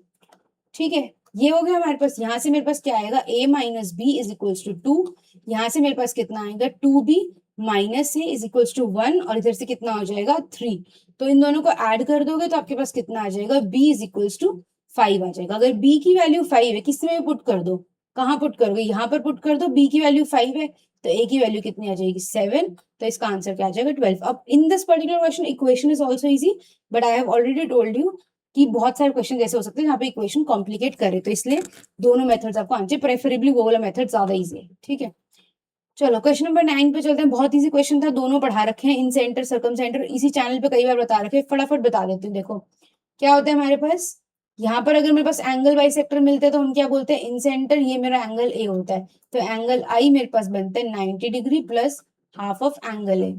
ठीक है? ये हो गया हमारे पास। यहाँ से मेरे पास क्या आएगा, a minus B is equals to 2। यहाँ से मेरे पास कितना आएगा, 2b minus A is equals to 1, और इधर से कितना हो जाएगा 3। तो इन दोनों को ऐड कर दोगे तो आपके पास कितना आ जाएगा, b इज इक्वल्स टू 5 आ जाएगा। अगर b की वैल्यू 5 है, किस में पुट कर दो, कहाँ पुट करोगे, यहाँ पर पुट कर दो। b की वैल्यू 5 है तो a की वैल्यू कितनी आ जाएगी, 7। तो इसका आंसर क्या आ जाएगा, 12। अब in this particular question equation is also easy, but I have already told you कि बहुत सारे क्वेश्चन ऐसे हो सकते हैं जहाँ पे इक्वेशन कॉम्प्लिकेट करे, तो इसलिए दोनों मेथड्स आपको आने चाहिए, प्रेफरेबली वो वाला मेथड ज्यादा इजी है। ठीक है, चलो क्वेश्चन नंबर 9 पे चलते हैं। बहुत इजी क्वेश्चन था, दोनों पढ़ा रखे हैं, इन सेंटर सर्कम सेंटर, इसी चैनल पे कई बार बता रखे हैं, फटाफट बता देती हूँ। देखो क्या होता है हमारे पास, यहाँ पर अगर मेरे पास एंगल बाई सेक्टर मिलते हैं तो हम क्या बोलते हैं, इन सेंटर, ये मेरा एंगल ए होता है, तो एंगल आई मेरे पास बनता है 90 degree plus half of angle ए।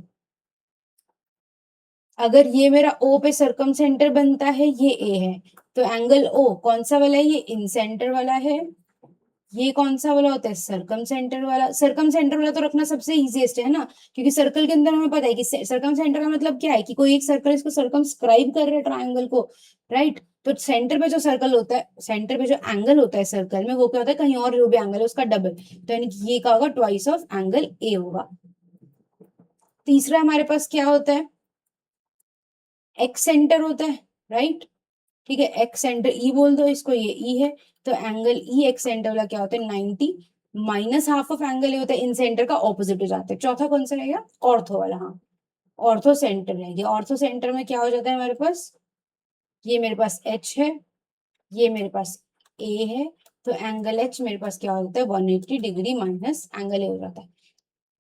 अगर ये मेरा ओ पे सर्कम सेंटर बनता है, ये ए है, तो एंगल ओ कौन सा वाला है, ये इन सेंटर वाला है। ये कौन सा वाला होता है, सर्कम सेंटर वाला। सर्कम सेंटर वाला तो रखना सबसे इजीएस्ट है ना, क्योंकि सर्कल के अंदर हमें पता है कि सर्कम सेंटर का मतलब क्या है, कि कोई एक सर्कल इसको सर्कमस्क्राइब कर रहा है ट्राइंगल को, राइट। तो सेंटर पे जो सर्कल होता है, सेंटर पे जो एंगल होता है सर्कल में, वो क्या होता है, कहीं और जो भी एंगल है उसका डबल, तो यानी कि ये क्या होगा, ट्वाइस ऑफ एंगल ए होगा। तीसरा हमारे पास क्या होता है, एक्स सेंटर होता है, राइट। ठीक है, एक्स सेंटर ई बोल दो इसको, ये ई है, तो एंगल ई एक्स सेंटर वाला क्या होता है, 90 माइनस हाफ ऑफ एंगल ये होता है इन सेंटर का, ऑपोजिट हो जाता है। चौथा कौन सा रहेगा, ऑर्थो वाला, हाँ ऑर्थो सेंटर रहेगी। ऑर्थो सेंटर में क्या हो जाता है हमारे पास, ये मेरे पास एच है, ये मेरे पास ए है, तो एंगल एच मेरे पास क्या हो जाता है, 180 डिग्री माइनस एंगल ए हो जाता है।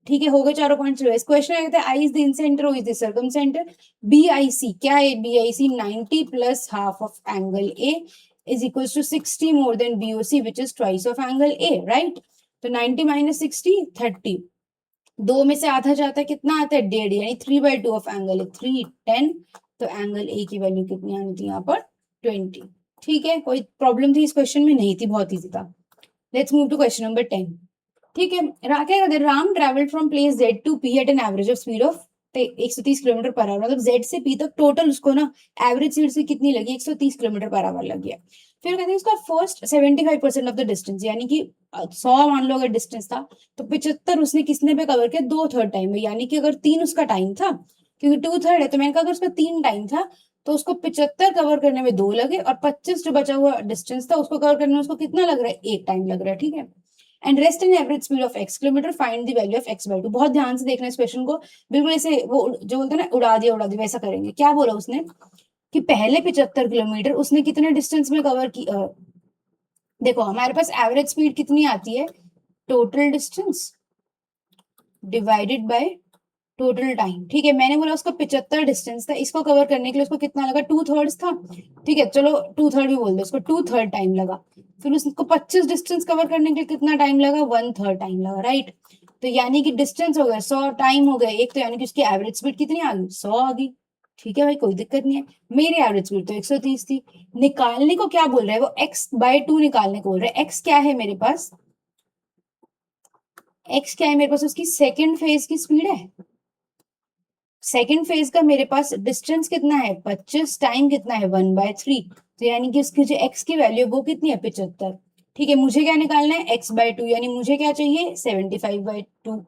ठीक है, हो गए चारों पॉइंट्स। इस क्वेश्चन कहते हैं I is the incentre, O is the circumcentre. B I C क्या है, B I C 90 plus half of angle A is equals to 60 more than B O C which is twice of angle A, right. तो 90 माइनस 60 30, दो में से आधा जाता है, कितना आता है, 1.5, यानी 3/2 ऑफ एंगल ए 3 10। तो एंगल ए की वैल्यू कितनी आनी थी यहाँ पर, 20। ठीक है, कोई प्रॉब्लम थी इस क्वेश्चन में, नहीं थी, बहुत ईजी था। Let's move to question number 10। ठीक है, क्या कहते हैं, Ram travelled from place Z to P at an average of speed of 130 kilometre per hour, मतलब जेड से पी तक टोटल उसको ना एवरेज स्पीड से कितनी लगी, 130 किलोमीटर पर आवर लग गया। फिर कहते हैं उसका फर्स्ट 75% ऑफ द डिस्टेंस, यानी कि 100 मान लो अगर डिस्टेंस था, तो 75 उसने किसने पे कवर किया, 2/3 टाइम में। यानी कि अगर 3 उसका टाइम था, क्योंकि 2/3 है, तो मैंने कहा अगर उसका 3 टाइम था तो उसको 75 कवर करने में 2 लगे, और 25 जो बचा हुआ डिस्टेंस था उसको कवर करने में उसको कितना लग रहा है, 1 टाइम लग रहा है। ठीक है, and rest in average speed of x kilometre, find the value of x/2। बहुत ध्यान से देखना इस क्वेश्चन को, बिल्कुल ऐसे वो जो बोलते हैं ना उड़ा दिया वैसा करेंगे। क्या बोला उसने कि पहले 75 किलोमीटर उसने कितने डिस्टेंस में कवर की, देखो हमारे पास एवरेज स्पीड कितनी आती है, total distance divided by total time. ठीक है, मैंने बोला उसका 75 डिस्टेंस था, इसको कवर करने के लिए उसको कितना लगा, 2/3 था। ठीक है, चलो 2/3 भी बोल दो, उसको 2/3 टाइम लगा। फिर उसको 25 डिस्टेंस कवर करने के लिए कितना टाइम लगा, 1/3 टाइम लगा, राइट। तो यानी कि डिस्टेंस हो गया 100, टाइम हो गया एक, तो यानी कि उसकी एवरेज स्पीड कितनी आ गई, 100 आ गई। ठीक है भाई, कोई दिक्कत नहीं है। मेरी एवरेज स्पीड तो 130 थी। निकालने को क्या बोल रहा है वो, x/2 निकालने को बोल रहा है। x क्या है मेरे पास, x क्या है मेरे पास, उसकी सेकेंड फेज की स्पीड है। सेकेंड फेज का मेरे पास डिस्टेंस कितना है, 25, टाइम कितना है, 1/3। तो यानी कि उसकी जो x की वैल्यू वो कितनी है, 75। ठीक है, मुझे क्या निकालना है, x/2, यानी मुझे क्या चाहिए, 75/2।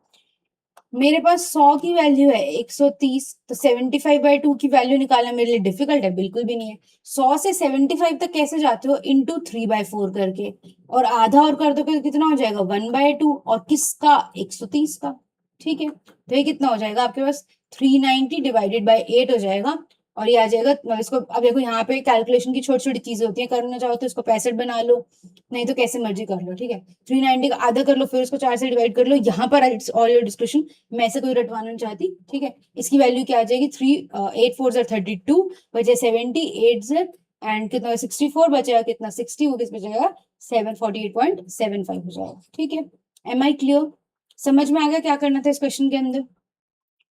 मेरे पास 100 की वैल्यू है 130, तो 75/2 की वैल्यू निकालना मेरे लिए डिफिकल्ट है, बिल्कुल भी नहीं है। 100 से 75 तक कैसे जाते हो, इंटू 3/4 करके, और आधा और कर दो तो कितना हो जाएगा, 1/2, और किसका, 130 का। ठीक है, तो ये कितना हो जाएगा आपके पास, 390 डिवाइडेड बाई 8 हो जाएगा, और ये आ जाएगा, मतलब इसको अब देखो यहाँ पे कैलकुलेशन की छोटी छोटी चीजें होती है, करना चाहो तो इसको 65 बना लो, नहीं तो कैसे मर्जी कर लो। ठीक है, 390 का आधा कर लो, फिर उसको 4 से डिवाइड कर लो, यहाँ पर इट्स ऑल योर डिस्कशन, मैं ऐसे कोई रटवाना नहीं चाहती। ठीक है, इसकी वैल्यू क्या आ जाएगी, 8 4 32 बचे 70, 8 एंड कितना 64 बचेगा, कितना 60, वो किस बचेगा 748.75 हो जाएगा। ठीक है, एम आई क्लियर, समझ में आ गया क्या करना था इस क्वेश्चन के अंदर।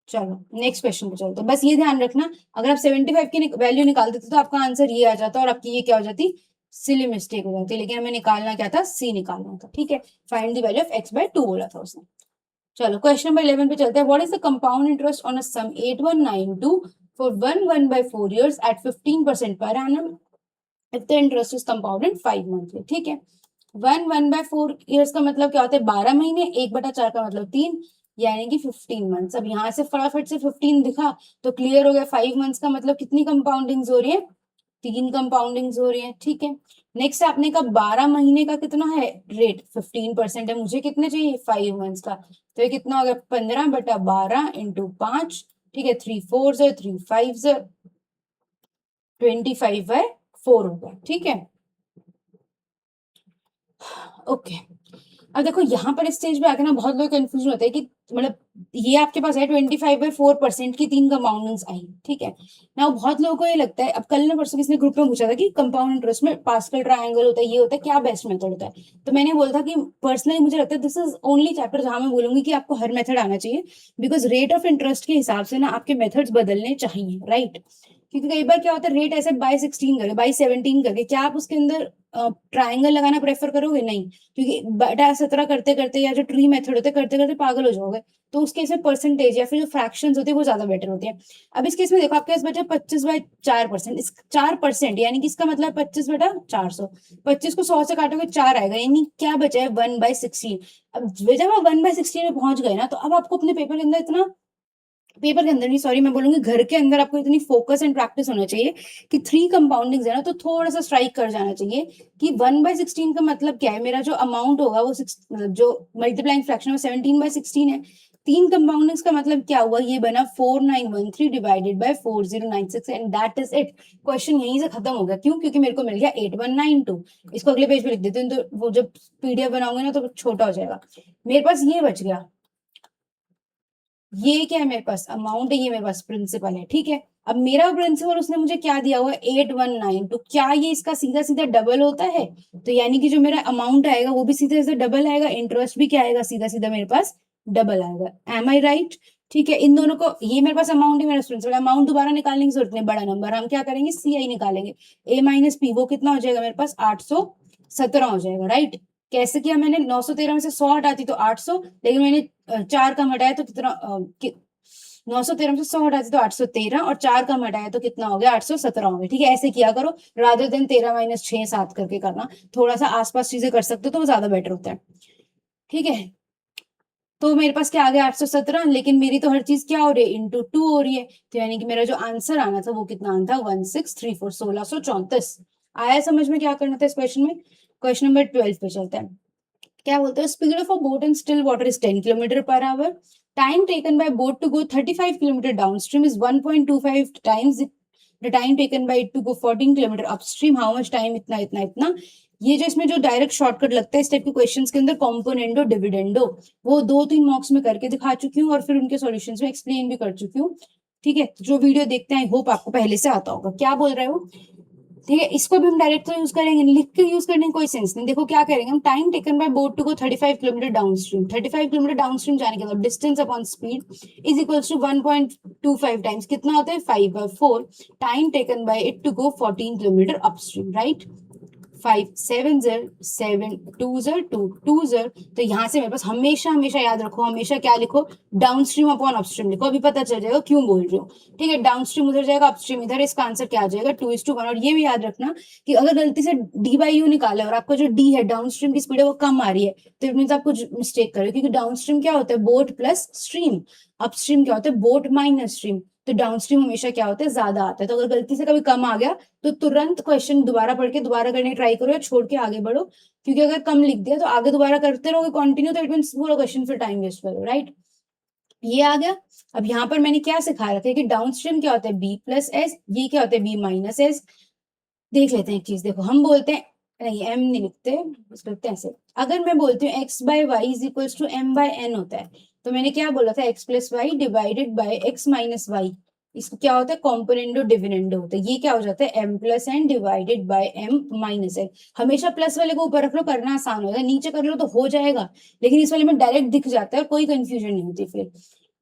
चलो नेक्स्ट क्वेश्चन पे चलते, बस ये ध्यान रखना, अगर आप 75 की वैल्यू निकाल देते तो आपका आंसर ये आ जाता, और आपकी ये क्या हो जाती, सिली मिस्टेक हो जाती, लेकिन हमें निकालना क्या था, सी निकालना था। ठीक है, find the value of x/2 बोला था उसने। चलो क्वेश्चन नंबर 11 पे चलते हैं। What is the compound interest on a sum 8192 for 1/4 years at 15% per annum if the interest is compounded 5 monthly. ठीक है, 1/4 ईयर्स का मतलब क्या होता है, 12 महीने, 1/4 का मतलब 3, यानी कि 15 मंथ्स। अब यहाँ से फटाफट से 15 दिखा तो क्लियर हो गया, 5 मंथ्स का मतलब कितनी कंपाउंडिंग हो रही है, 3 कंपाउंडिंग हो रही है। ठीक है, नेक्स्ट आपने का 12 महीने का कितना है रेट, 15% है, मुझे कितने चाहिए 5 मंथ्स का, तो ये कितना हो गया 15/12 इंटू 5। ठीक है, 3 4 3 5 25/4 होगा। ठीक है, ओके। अब देखो यहाँ पर स्टेज पे आके ना बहुत लोग कंफ्यूजन होता है कि मतलब ये आपके पास है 25/4% की 3 कंपाउंडिंग्स आई। ठीक है ना, बहुत लोगों को ये लगता है, अब कल ने परसों किसने ग्रुप में पूछा था कि कंपाउंड इंटरेस्ट में पास्कल ट्रायंगल होता है, ये होता है, क्या बेस्ट मेथड होता है, तो मैंने बोला था कि पर्सनली मुझे लगता है दिस इज ओनली चैप्टर जहां मैं बोलूंगी कि आपको हर मेथड आना चाहिए, बिकॉज रेट ऑफ इंटरेस्ट के हिसाब से ना आपके मेथड्स बदलने चाहिए, राइट। क्योंकि कई बार क्या होता है, रेट ऐसे बाई 16 करके, बाई 17 करके, क्या आप उसके अंदर ट्राइंगल लगाना प्रेफर करोगे, नहीं, क्योंकि बटा 17 करते करते या जो ट्री मेथड होते करते करते पागल हो जाओगे, तो उस केस में परसेंटेज या फिर जो फ्रैक्शंस होते हैं वो ज्यादा बेटर होते हैं। अब इस केस में देखो आपके पास बचा 25/4%, इस 4% यानी कि इसका मतलब 25/400, 25 को 100 से काटोगे 4 आएगा, यानी क्या बचा है 1/16। अब जब आप 1/16 में पहुंच गए ना, तो अब आपको अपने पेपर के अंदर इतना, पेपर के अंदर नहीं सॉरी, मैं बोलूंगी घर के अंदर आपको इतनी फोकस एंड प्रैक्टिस होना चाहिए कि 3 कंपाउंडिंग है ना, तो थोड़ा सा स्ट्राइक कर जाना चाहिए कि 1/16 का मतलब क्या है, मेरा जो अमाउंट होगा वो जो मल्टीप्लाइंग फ्रैक्शन में 17/16 है, 3 कंपाउंडिंग्स का मतलब क्या हुआ, ये बना 4913 divided by 4096 and that is it. Question यहीं से खत्म हो गया, क्यों, क्योंकि मेरे को मिल गया 8192। इसको अगले पेज पे लिख देते हैं, तो वो जब पीडीएफ बनाऊंगे ना तो छोटा हो जाएगा। मेरे पास ये बच गया, ये क्या है मेरे पास अमाउंट है, ये मेरे पास प्रिंसिपल है। ठीक है, अब मेरा प्रिंसिपल उसने मुझे क्या दिया हुआ है 819, तो क्या ये इसका सीधा सीधा डबल होता है, तो यानी कि जो मेरा अमाउंट आएगा वो भी सीधा सीधा डबल आएगा, इंटरेस्ट भी क्या आएगा सीधा सीधा मेरे पास डबल आएगा। M I right. ठीक है, इन दोनों को, ये मेरे पास अमाउंट है, मेरा प्रिंसिपल, अमाउंट दोबारा निकालने की जरूरत नहीं, बड़ा नंबर हम क्या करेंगे सी आई निकालेंगे, ए माइनस पी, वो कितना हो जाएगा मेरे पास 817 हो जाएगा, राइट। कैसे किया मैंने, 913 में से 100 हटाती तो 800, लेकिन मैंने 4 कम हटाया तो कितना 913 में से 100 हटाती तो 813, और 4 कम हटाया तो कितना हो गया 817 हो गया। ठीक है, ऐसे किया करो, रादर देन 13 - 6 7 करके करना, थोड़ा सा आसपास चीजें कर सकते हो तो वो ज्यादा बेटर होता है। ठीक है, तो मेरे पास क्या आ गया 817, लेकिन मेरी तो हर चीज क्या हो रही है इंटू 2 हो रही है, तो यानी कि मेरा जो आंसर आना था वो कितना आना था 1634, 1634। आया समझ में क्या करना था इस क्वेश्चन में। क्वेश्चन नंबर 12 पे चलते हैं। क्या बोलते हैं, speed of a boat in still water is 10 kilometre per hour, time taken by boat to go 35 kilometre downstream is 1.25 times the time taken by it to go 14 kilometre upstream, how much time, इतना इतना इतना। ये जो इसमें जो डायरेक्ट शॉर्टकट लगता है इस टाइप के क्वेश्चंस के अंदर, कॉम्पोनेंडो डिविडेंडो, वो 2-3 मॉक्स में करके दिखा चुकी हूँ और फिर उनके सॉल्यूशंस में एक्सप्लेन भी कर चुकी हूँ। ठीक है, जो वीडियो देखते हैं आई होप आपको पहले से आता होगा क्या बोल रहे हो। ठीक है, इसको भी हम डायरेक्ट तो यूज करेंगे, लिख के यूज करने की कोई सेंस नहीं। देखो क्या करेंगे हम, time taken by boat to go 35 kilometre downstream, 35 kilometre downstream जाने के बाद distance upon speed is equals to 1.25 times कितना होता है 5/4 time taken by it to go 14 kilometre upstream, right. 5 7 0 7 2 0 2 2 0, तो यहाँ से मेरे पास हमेशा हमेशा याद रखो, हमेशा क्या लिखो डाउनस्ट्रीम अपॉन अपस्ट्रीम लिखो, अभी पता चल जाएगा क्यों बोल रही हूँ। ठीक है, डाउनस्ट्रीम उधर जाएगा अपस्ट्रीम इधर, इसका आंसर क्या आ जाएगा 2:1। और ये भी याद रखना कि अगर गलती से d/u निकाला और आपका जो d है डाउनस्ट्रीम की स्पीड है वो कम आ रही है, तो इट मीन आप कुछ मिस्टेक कर रहे हो, क्योंकि डाउनस्ट्रीम क्या होता है बोट प्लस स्ट्रीम, अपस्ट्रीम क्या होता है बोट माइनस स्ट्रीम, तो डाउनस्ट्रीम हमेशा क्या होता है ज्यादा आता है। तो अगर गलती से कभी कम आ गया तो तुरंत क्वेश्चन दोबारा पढ़ के दोबारा करने ट्राई करो या छोड़ के आगे बढ़ो, क्योंकि अगर कम लिख दिया तो आगे दोबारा करते रहोगे कंटिन्यू, तो इट मीन पूरा क्वेश्चन फिर टाइम वेस्ट करो, राइट। ये आ गया। अब यहाँ पर मैंने क्या सिखा रखा है कि डाउनस्ट्रीम क्या होता है बी प्लस एस, ये क्या होता है बी माइनस एस। देख लेते हैं एक चीज, देखो हम बोलते हैं, नहीं एम नहीं लिखते, इसको लिखते हैं ऐसे, अगर मैं बोलती हूँ X by Y is equals to M by N होता है, तो मैंने क्या बोला था X plus Y divided by X minus Y, इसको क्या होता है कॉम्पोनेंडो डिविडेंडो होता है, ये क्या हो जाता है M plus N divided by M minus N. हमेशा प्लस वाले को ऊपर रख लो, करना आसान होता है, नीचे कर लो तो हो जाएगा, लेकिन इस वाले में डायरेक्ट दिख जाता है और कोई कंफ्यूजन नहीं होती फिर।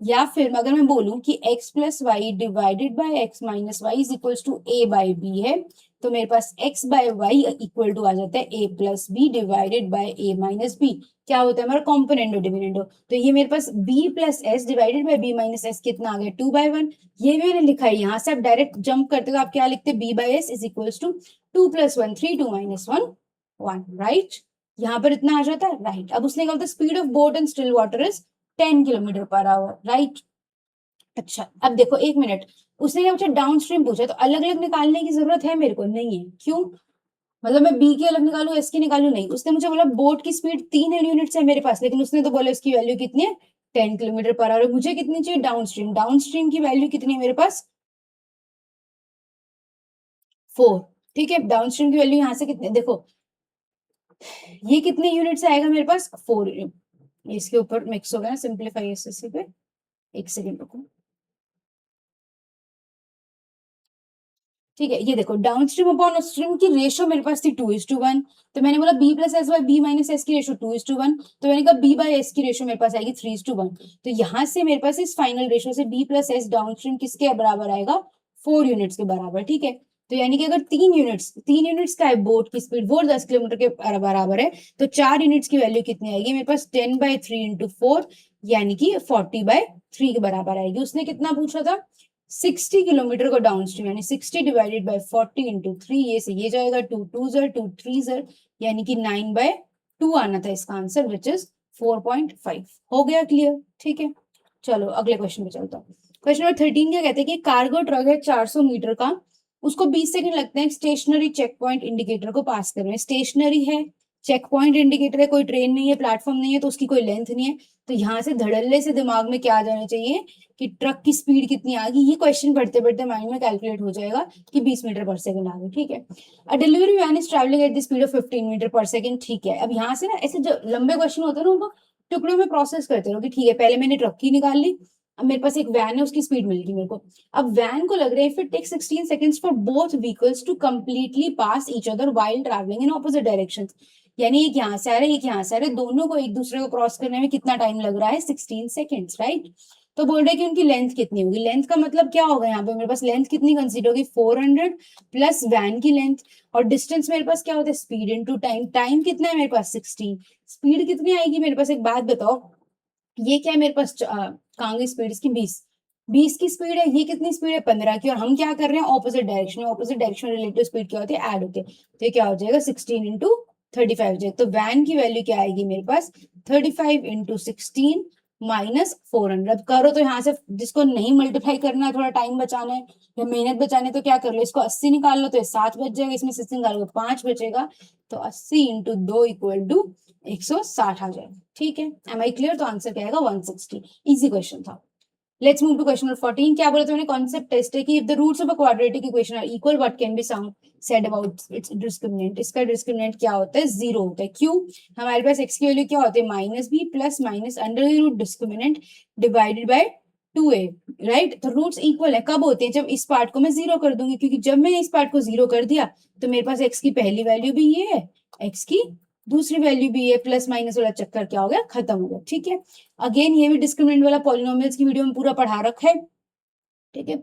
या फिर अगर मैं बोलूं कि x plus Y divided by X minus Y is equals to a by B है, तो मेरे पास x by Y equal to आ जाता है a plus B divided by a minus B, क्या होता है हमारा कॉम्पोनेंडो डिविडेंडो। तो ये मेरे पास b plus S divided by b minus S कितना आ गया 2/1। ये भी मैंने लिखा है, यहाँ से आप डायरेक्ट जंप करते हो आप क्या लिखते हैं b by S is equals to 2 + 1 3, 2 - 1 1, right. यहाँ पर इतना आ जाता है, राइट। अब उसने कहा था speed of boat in still water is 10 km/h, right. अच्छा अब देखो एक मिनट, उसने क्या पूछा, डाउन स्ट्रीम पूछा, तो अलग अलग निकालने की जरूरत है मेरे को, नहीं है। क्यों? मतलब मैं बी की अलग निकालू, एस की निकालू, नहीं। उसने मुझे बोला बोट की स्पीड 3 यूनिट्स है मेरे पास, लेकिन उसने तो बोला इसकी वैल्यू कितनी है, 10 km/h। मुझे कितनी चाहिए, डाउन स्ट्रीम। डाउन स्ट्रीम की वैल्यू कितनी है मेरे पास, 4। ठीक है, डाउन स्ट्रीम की वैल्यू यहाँ से कितने, देखो ये कितने यूनिट से आएगा मेरे पास, 4। इसके ऊपर मिक्स हो गया ना, सिंप्लीफाई एसएससी पे, एक सेकेंड रुको। ठीक है, ये देखो डाउन स्ट्रीम अपॉन अपस्ट्रीम की रेशो मेरे पास थी 2:1, तो मैंने बोला b + s by b - s की रेशो 2:1, तो मैंने कहा b बाय s की रेशो मेरे पास आएगी 3:1। तो यहाँ से मेरे पास इस फाइनल रेशो से b + s डाउन स्ट्रीम किसके बराबर आएगा, 4 यूनिट्स के बराबर। ठीक है, तो यानी कि अगर 3 यूनिट्स का है बोट की स्पीड, बोट 10 किलोमीटर के बराबर है, तो 4 यूनिट्स की वैल्यू कितनी आएगी मेरे पास, 10/3 × 4, यानी कि 40/3 के बराबर आएगी। उसने कितना पूछा था, 60 किलोमीटर को डाउन स्ट्रीम, यानी 60 डिवाइडेड बाय 40 × 3, ये से ये जाएगा, 2 2 ज़र 2 3 ज़र, यानी कि 9/2 आना था इसका आंसर, विच इज 4.5। हो गया क्लियर? ठीक है, चलो अगले क्वेश्चन पे चलता हूँ। क्वेश्चन नंबर 13 क्या कहते हैं कि कार्गो ट्रक है 400 मीटर का, उसको 20 सेकंड लगते हैं स्टेशनरी चेक पॉइंट इंडिकेटर को पास करने में। स्टेशनरी है, चेक पॉइंट इंडिकेटर है, कोई ट्रेन नहीं है, प्लेटफॉर्म नहीं है, तो उसकी कोई लेंथ नहीं है। तो यहाँ से धड़ल्ले से दिमाग में क्या आ जाना चाहिए कि ट्रक की स्पीड कितनी आ गई, ये क्वेश्चन पढ़ते पढ़ते माइंड में कैलकुलेट हो जाएगा कि 20 मीटर पर सेकंड आ गई। ठीक है, a delivery van is travelling at the speed of 15 metre per second. ठीक है, अब यहाँ से ना ऐसे जो लंबे क्वेश्चन होते हैं ना, उनको टुकड़ों में प्रोसेस करते रहो कि ठीक है पहले मैंने ट्रक की निकाल ली, अब मेरे पास एक वैन है, उसकी स्पीड मिल गई मेरे को। अब वैन को लग रहा है if it takes 16 seconds for both vehicles to completely pass each other while travelling in opposite directions, यानी एक यहाँ से आ रहा है, एक यहाँ से आ रहा है, दोनों को एक दूसरे को क्रॉस करने में कितना टाइम लग रहा है, 16 सेकंड्स, राइट। तो बोल रहे कि उनकी लेंथ कितनी होगी। लेंथ का मतलब क्या होगा, यहाँ पे मेरे पास लेंथ कितनी कंसीडर होगी, 400 प्लस वैन की लेंथ, और डिस्टेंस मेरे पास क्या होता है, स्पीड इनटू टाइम। टाइम कितना है मेरे पास, 16। स्पीड कितनी आएगी मेरे पास, एक बात बताओ, ये क्या है मेरे पास, कहाँ गई स्पीड इसकी, 20 की स्पीड है, ये कितनी स्पीड है, 15 की, और हम क्या कर रहे हैं, ऑपोजिट डायरेक्शन में। ऑपोजिट डायरेक्शन रिलेटिव स्पीड क्या होती है, ऐड होती है। तो ये क्या हो जाएगा, 16 × 35 हो जाएगा। तो वैन की वैल्यू क्या आएगी मेरे पास, 35 × 16 -400। अब करो तो यहाँ से, जिसको नहीं मल्टीप्लाई करना है, थोड़ा टाइम बचाना है या मेहनत बचाने है, तो क्या कर लो, इसको 80 निकाल लो तो ये 7 बच जाएगा, इसमें 60 निकालो 5 बचेगा, तो 80 × 2 = 160 आ जाएगा। ठीक है, एम आई क्लियर? तो आंसर क्या आएगा, 160। इजी क्वेश्चन था। Let's move to question number 14। क्या बोला तुमने, कॉन्सेप्ट टेस्ट है कि if the roots of a quadratic equation are equal what can be said about its discriminant. इसका डिस्क्रिमिनेंट क्या होता है, 0 होता है। क्यों? हमारे पास x की वैल्यू क्या होती है, -b plus minus under the root discriminant divided by 2a, right. तो रूट्स इक्वल है कब होते हैं, जब इस पार्ट को मैं 0 कर दूंगी, क्योंकि जब मैंने इस पार्ट को 0 कर दिया तो मेरे पास x की पहली वैल्यू भी ये है, x की दूसरी वैल्यू भी ये, प्लस माइनस वाला चक्कर क्या हो गया, खत्म हो गया। ठीक है, अगेन ये भी डिस्क्रिमिनेंट वाला पॉलिनोमियल्स की वीडियो में पूरा पढ़ा रखा है। ठीक है,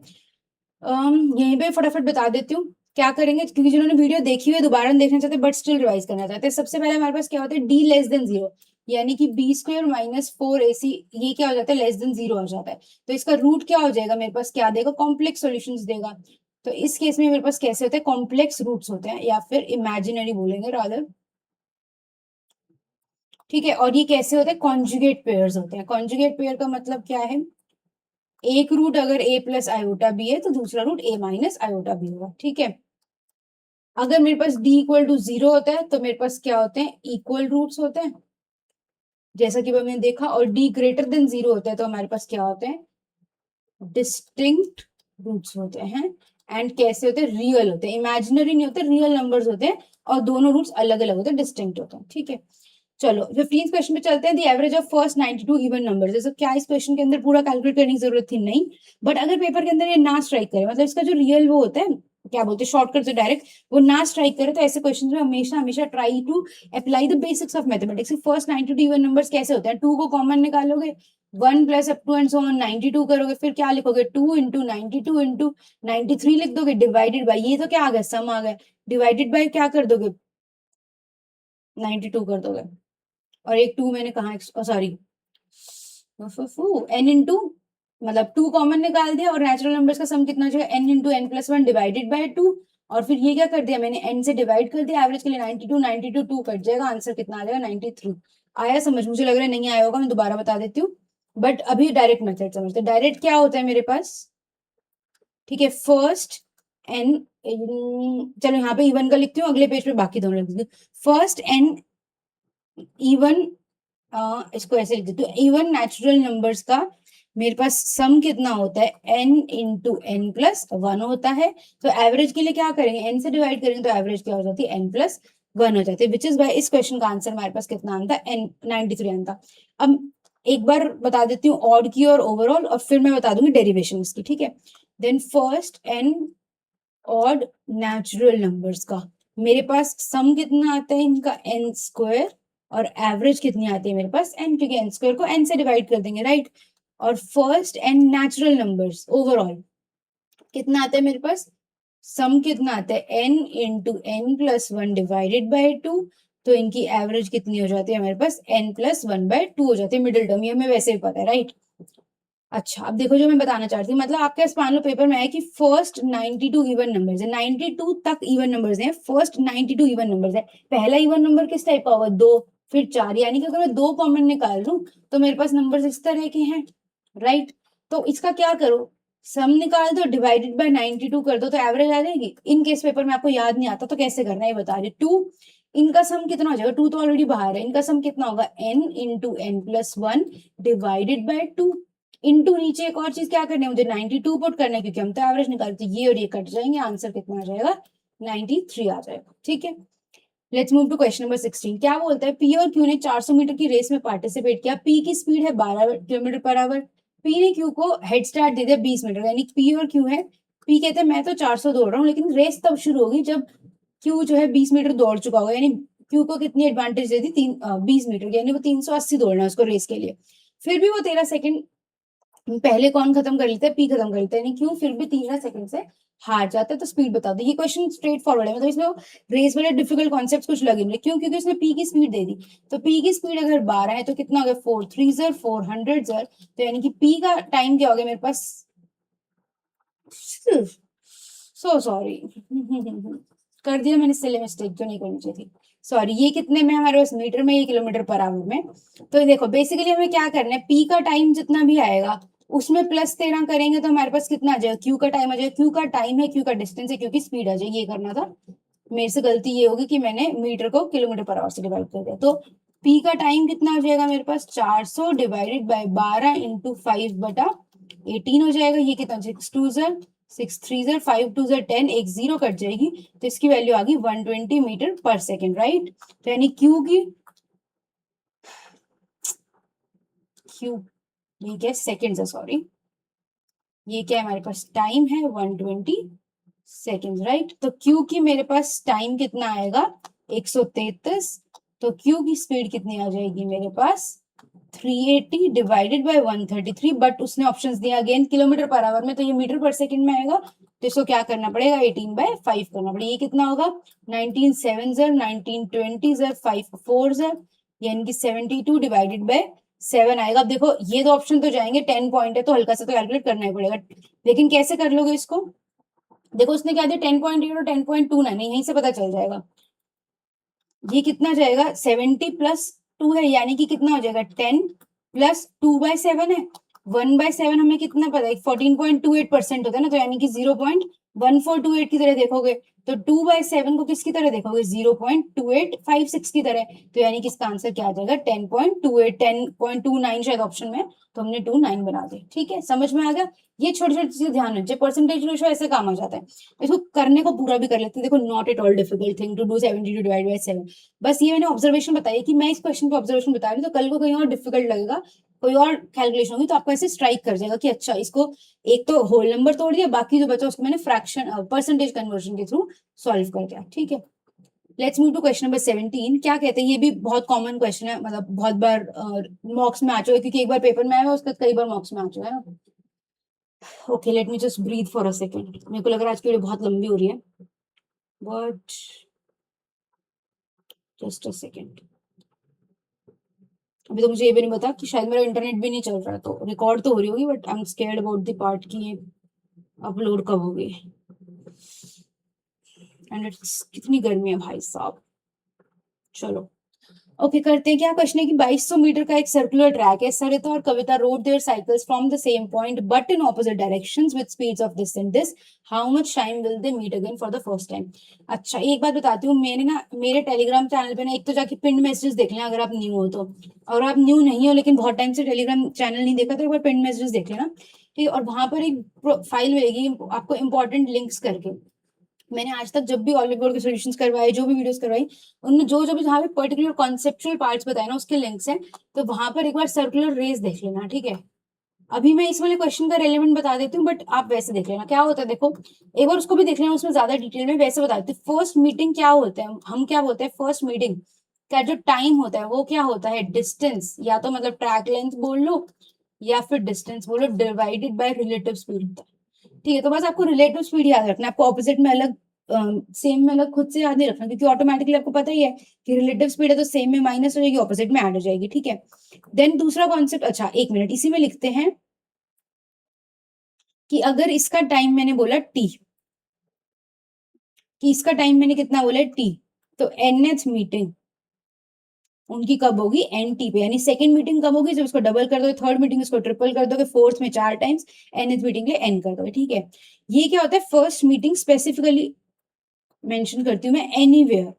यहीं पे फटाफट बता देती हूँ क्या करेंगे, क्योंकि जिन्होंने वीडियो देखी हुई है दोबारा देखना चाहते हैं बट स्टिल रिवाइज करना चाहते हैं। सबसे पहले हमारे पास क्या होता है, d <0, यानी कि b² - 4ac, ये क्या हो जाता है, <0 हो जाता है। तो इसका रूट क्या हो जाएगा मेरे पास, क्या देगा, कॉम्प्लेक्स सॉल्यूशंस देगा। तो इस केस में मेरे पास कैसे होते हैं, कॉम्प्लेक्स रूट्स होते हैं, या फिर इमेजिनरी बोलेंगे रादर। ठीक है, और ये कैसे होते हैं, कॉन्जुगेट पेयर्स होते हैं। कॉन्जुगेट पेयर का मतलब क्या है, एक रूट अगर a + i b है तो दूसरा रूट a - i b होगा। ठीक है, अगर मेरे पास d = 0 होता है तो मेरे पास क्या होते हैं, इक्वल रूट्स होते हैं, जैसा कि हमने देखा। और d > 0 होता है तो हमारे पास क्या होते हैं, डिस्टिंक्ट रूट्स होते हैं। एंड कैसे होते हैं, रियल होते हैं, इमेजिनरी नहीं होते, रियल नंबर्स होते हैं, और दोनों रूट्स अलग अलग होते हैं, डिस्टिंक्ट होते हैं। ठीक है, चलो 15th क्वेश्चन पे चलते हैं। The average of first 92 even numbers. जैसे क्या इस क्वेश्चन के अंदर पूरा कैलकुलेट करने की जरूरत थी, नहीं। बट अगर पेपर के अंदर ये ना स्ट्राइक करे, मतलब इसका जो रियल वो होता है, क्या बोलते हैं शॉर्टकट से डायरेक्ट, वो ना स्ट्राइक करे, तो ऐसे क्वेश्चन में हमेशा हमेशा try to apply the basics of mathematics. First 92 even numbers कैसे होते हैं, 2 को कॉमन निकालोगे, 1 plus up to and so on 92 करोगे, फिर क्या लिखोगे, 2 × 92 × 93 लिख दोगे, डिवाइडेड बाय, ये तो क्या आ गया, सम आ गया, डिवाइडेड बाय क्या कर दोगे, 92 कर दोगे। और एक 2 मैंने कहा, सॉरी, n इंटू, मतलब 2 कॉमन निकाल दिया, और नेचुरल नंबर्स का सम कितना हो जाएगा, n × n + 1 डिवाइडेड बाय 2, और फिर ये क्या कर दिया मैंने, n से डिवाइड कर दिया, एवरेज के लिए 92, 92 2 कट जाएगा, आंसर कितना आ जाएगा 93। आया समझ? मुझे लग रहा है नहीं आया होगा, मैं दोबारा बता देती हूँ, बट अभी डायरेक्ट मेथड समझते। डायरेक्ट क्या होता है मेरे पास, ठीक है, फर्स्ट एन, चलो यहाँ पे इवन का लिखती हूँ, अगले पेज पे बाकी दोनों लिख देती हूँ। फर्स्ट एन इवन, इसको ऐसे लिख देती हूँ, इवन नेचुरल नंबर्स का मेरे पास सम कितना होता है, n into n plus one होता है। तो एवरेज के लिए क्या करेंगे, n से डिवाइड करेंगे तो एवरेज क्या हो जाती है, n प्लस वन हो जाती है, विच इज वाई इस क्वेश्चन का आंसर हमारे पास कितना आता है, n 93 आता। अब एक बार बता देती हूँ ऑड की और ओवरऑल, और फिर मैं बता दूंगी डेरिवेशन की, ठीक है। Then first n odd natural numbers का मेरे पास सम कितना आता है इनका, n स्क्वायर, और एवरेज कितनी आती है मेरे पास n, क्योंकि n स्क्वायर को n से डिवाइड कर देंगे, राइट। और first n natural numbers overall कितना आता है मेरे पास, सम कितना आता है n into n plus one divided by two, तो इनकी एवरेज कितनी हो जाती है हमारे पास, n plus one by two हो जाती है, मिडिल टर्म, ये हमें वैसे भी पता है, राइट। अच्छा अब देखो जो मैं बताना चाहती हूँ, मतलब आपके पास मान लो पेपर में है कि फर्स्ट 92 इवन नंबर्स है, 92 तक इवन नंबर्स हैं, फर्स्ट 92 इवन नंबर्स है। पहला इवन नंबर किस टाइप का होगा, दो, फिर चार, यानी कि अगर मैं दो कॉमन निकाल दूं तो मेरे पास नंबर्स इस तरह के हैं, राइट। तो इसका क्या करो, सम निकाल दो, डिवाइडेड बाय 92 कर दो, तो एवरेज आ जाएगी। इन केस पेपर में आपको याद नहीं आता तो कैसे करना है ये बता रही, टू, इनका सम कितना हो जाएगा, टू तो ऑलरेडी बाहर है, इनका सम कितना होगा, n into n plus one divided by two, into नीचे एक और चीज क्या करनी है मुझे, 92 पुट करना है, क्योंकि हम तो एवरेज निकालते, ये और ये कट जाएंगे, आंसर कितना आ जाएगा, 93 आ जाएगा, ठीक है। Let's move to question number 16। क्या बोलता है, पी और क्यू ने 400 मीटर की रेस में पार्टिसिपेट किया, पी की स्पीड है 12 किलोमीटर पर आवर, पी ने क्यू को हेड स्टार्ट दे दिया 20 मीटर, यानी पी और क्यू है, पी कहते हैं मैं तो 400 दौड़ रहा हूँ, लेकिन रेस तब शुरू होगी जब क्यू जो है 20 मीटर दौड़ चुका होगा, यानी क्यू को कितनी एडवांटेज दे दी, 20 मीटर की, यानी वो 380 दौड़ना है उसको रेस के लिए। फिर भी वो 13 सेकंड पहले कौन खत्म कर लेता है, पी खत्म कर लेता है, यानी क्यों फिर भी 13 सेकंड से हार जाता है। तो स्पीड बता दो, ये क्वेश्चन स्ट्रेट फॉरवर्ड है, मतलब इसमें रेस वाले डिफिकल्ट कॉन्सेप्ट कुछ लगे नहीं, क्यों, क्योंकि उसने पी की स्पीड दे दी। तो पी की स्पीड अगर 12 है तो कितना हो गया, 4 3 जर 400 जर, तो यानी कि पी का टाइम क्या हो गया मेरे पास, सो सॉरी कर दिया मैंने सिले मिस्टेक जो नहीं करनी चाहिए थी, सॉरी। ये कितने में हमारे पास मीटर में, ये किलोमीटर पर आवर में। तो देखो बेसिकली हमें क्या करना है, पी का टाइम जितना भी आएगा उसमें प्लस 13 करेंगे तो हमारे पास कितना आ जाएगा, क्यू का टाइम आ जाएगा, क्यू का टाइम है, क्यू का डिस्टेंस है, क्यू की स्पीड आ जाएगी, ये करना था मेरे से। गलती ये होगी कि मैंने मीटर को किलोमीटर पर आवर से डिवाइड कर दिया। तो पी का टाइम कितना हो जाएगा मेरे पास, 400 डिवाइडेड बाय 12 इंटू 5/18 हो जाएगा, ये कितना, 6 2 जर 6 3 जर 5 2 जर 10, एक जीरो कट जाएगी, तो इसकी वैल्यू आ गई 120 मीटर पर सेकेंड, राइट। तो यानी क्यू की, क्यू ये क्या सेकेंड है, सॉरी, ये क्या है हमारे पास, टाइम है 120 सेकेंड, राइट। तो क्यू की मेरे पास टाइम कितना आएगा, 133, तो क्यू की स्पीड कितनी आ जाएगी मेरे पास, 380 डिवाइडेड बाय 133, बट उसने ऑप्शंस दिया अगेन किलोमीटर पर आवर में, तो ये मीटर पर सेकंड में आएगा, तो इसको क्या करना पड़ेगा, 18/5 करना पड़ेगा, ये कितना होगा, 19 7 जर 19 20 जर 5 4 जर, यानी कि 72 डिवाइडेड बाय 7 आएगा। अब देखो ये दो ऑप्शन तो जाएंगे, 10 पॉइंट है तो हल्का सा तो कैलकुलेट करना ही पड़ेगा, लेकिन कैसे कर लोगे इसको, देखो उसने क्या दिया 10.8 और 10.2 ना, नहीं यहीं से पता चल जाएगा, ये कितना जाएगा 70 प्लस 2 है, यानी कि कितना हो जाएगा 10 प्लस 2/7 है, 1/7 हमें कितना पता है 14.28% होता है ना, तो यानी कि 0.1428 की तरह देखोगे, तो 2/7 को किसकी तरह देखोगे, 0.2856 की तरह, तो यानी कि इसका आंसर क्या आ जाएगा 10.28 10.29 शायद ऑप्शन में, तो हमने 29 बना दिया, ठीक है, समझ में आ गया। ये छोटी छोटी चीजें ध्यान रखिए, परसेंटेज रेशो ऐसे काम आ जाता है, इसको करने को पूरा भी कर लेते हैं, देखो not at all difficult thing to do 72 divide by 7, बस ये मैंने ऑब्जर्वेशन बताई कि मैं इस क्वेश्चन पे ऑब्जर्वेशन बता रही हूँ, तो कल को कहीं और डिफिकल्ट लगेगा, कोई और कैलकुलेशन होगी तो आपको ऐसे स्ट्राइक कर जाएगा कि अच्छा इसको एक तो होल नंबर तोड़ दिया, बाकी जो बचा उसको मैंने फ्रैक्शन परसेंटेज कन्वर्जन के थ्रू सॉल्व कर दिया, ठीक है। Let's move to question number 17। क्या कहते हैं, ये भी बहुत कॉमन क्वेश्चन है, मतलब बहुत बार मॉक्स में आ चुका है, क्योंकि एक बार पेपर में आया है उसके कई बार मॉक्स में आ चुका है ना। Okay let me just breathe for a second, मेरे को लग रहा है आज की वीडियो बहुत लंबी हो रही है, बट जस्ट अ सेकेंड। अभी तो मुझे ये भी नहीं पता कि शायद मेरा इंटरनेट भी नहीं चल रहा है, तो रिकॉर्ड तो हो रही होगी, but I am scared about the part की ये अपलोड कब होगी। एंड कितनी गर्मी है भाई साहब। चलो ओके करते हैं। क्या क्वेश्चन है कि 2200 मीटर का एक सर्कुलर ट्रैक है। सरिता और Kavita rode their cycles from the same point but in opposite directions with speeds of this and this. How much time will they meet again for the first time. अच्छा एक बात बताती हूँ, मैंने ना मेरे टेलीग्राम चैनल पे ना एक तो जाके पिन मैसेजेस देख लेना अगर आप न्यू हो तो, और आप न्यू नहीं हो लेकिन बहुत टाइम से टेलीग्राम चैनल नहीं देखा तो एक बार पिन मैसेजेस देख लेना ठीक है। और वहां पर एक फाइल मिलेगी आपको इंपॉर्टेंट लिंक्स करके। मैंने आज तक जब भी ऑलिव बोर्ड के सॉल्यूशंस करवाए, जो भी वीडियोस करवाई, उनमें जो जो भी जहाँ पे पर्टिकुलर कॉन्सेप्चुअल पार्ट्स बताए ना उसके लिंक्स हैं, तो वहां पर एक बार सर्कुलर रेस देख लेना ठीक है। अभी मैं इस वाले क्वेश्चन का रेलेवेंट बता देती हूँ बट आप वैसे देख लेना क्या होता है। देखो एक बार उसको भी देख लेना, उसमें ज्यादा डिटेल में वैसे बता देती हूँ। फर्स्ट मीटिंग क्या होता है, हम क्या बोलते हैं फर्स्ट मीटिंग का जो टाइम होता है वो क्या होता है, डिस्टेंस, या तो मतलब ट्रैक लेंथ बोल लो या फिर डिस्टेंस बोलो डिवाइडेड बाय रिलेटिव स्पीड होता है ठीक है। तो बस आपको रिलेटिव स्पीड याद रखना है, आपको ऑपोजिट में अलग सेम में अलग खुद से याद नहीं रखना, क्योंकि ऑटोमेटिकली आपको पता ही है कि रिलेटिव स्पीड है तो सेम में माइनस हो जाएगी, ऑपोजिट में ऐड हो जाएगी ठीक है। देन दूसरा कॉन्सेप्ट, अच्छा एक मिनट इसी में लिखते हैं कि अगर इसका टाइम मैंने बोला टी, कि इसका टाइम मैंने कितना बोला टी, तो nth मीटिंग उनकी कब होगी एन टी पे, यानी सेकंड मीटिंग कब होगी जब इसको डबल कर दोगे, थर्ड मीटिंग इसको ट्रिपल कर दोगे, फोर्थ में 4 टाइम्स, nth मीटिंग लिए n कर दोगे ठीक है। ये क्या होता है फर्स्ट मीटिंग, स्पेसिफिकली मेंशन करती हूँ मैं एनीवेयर।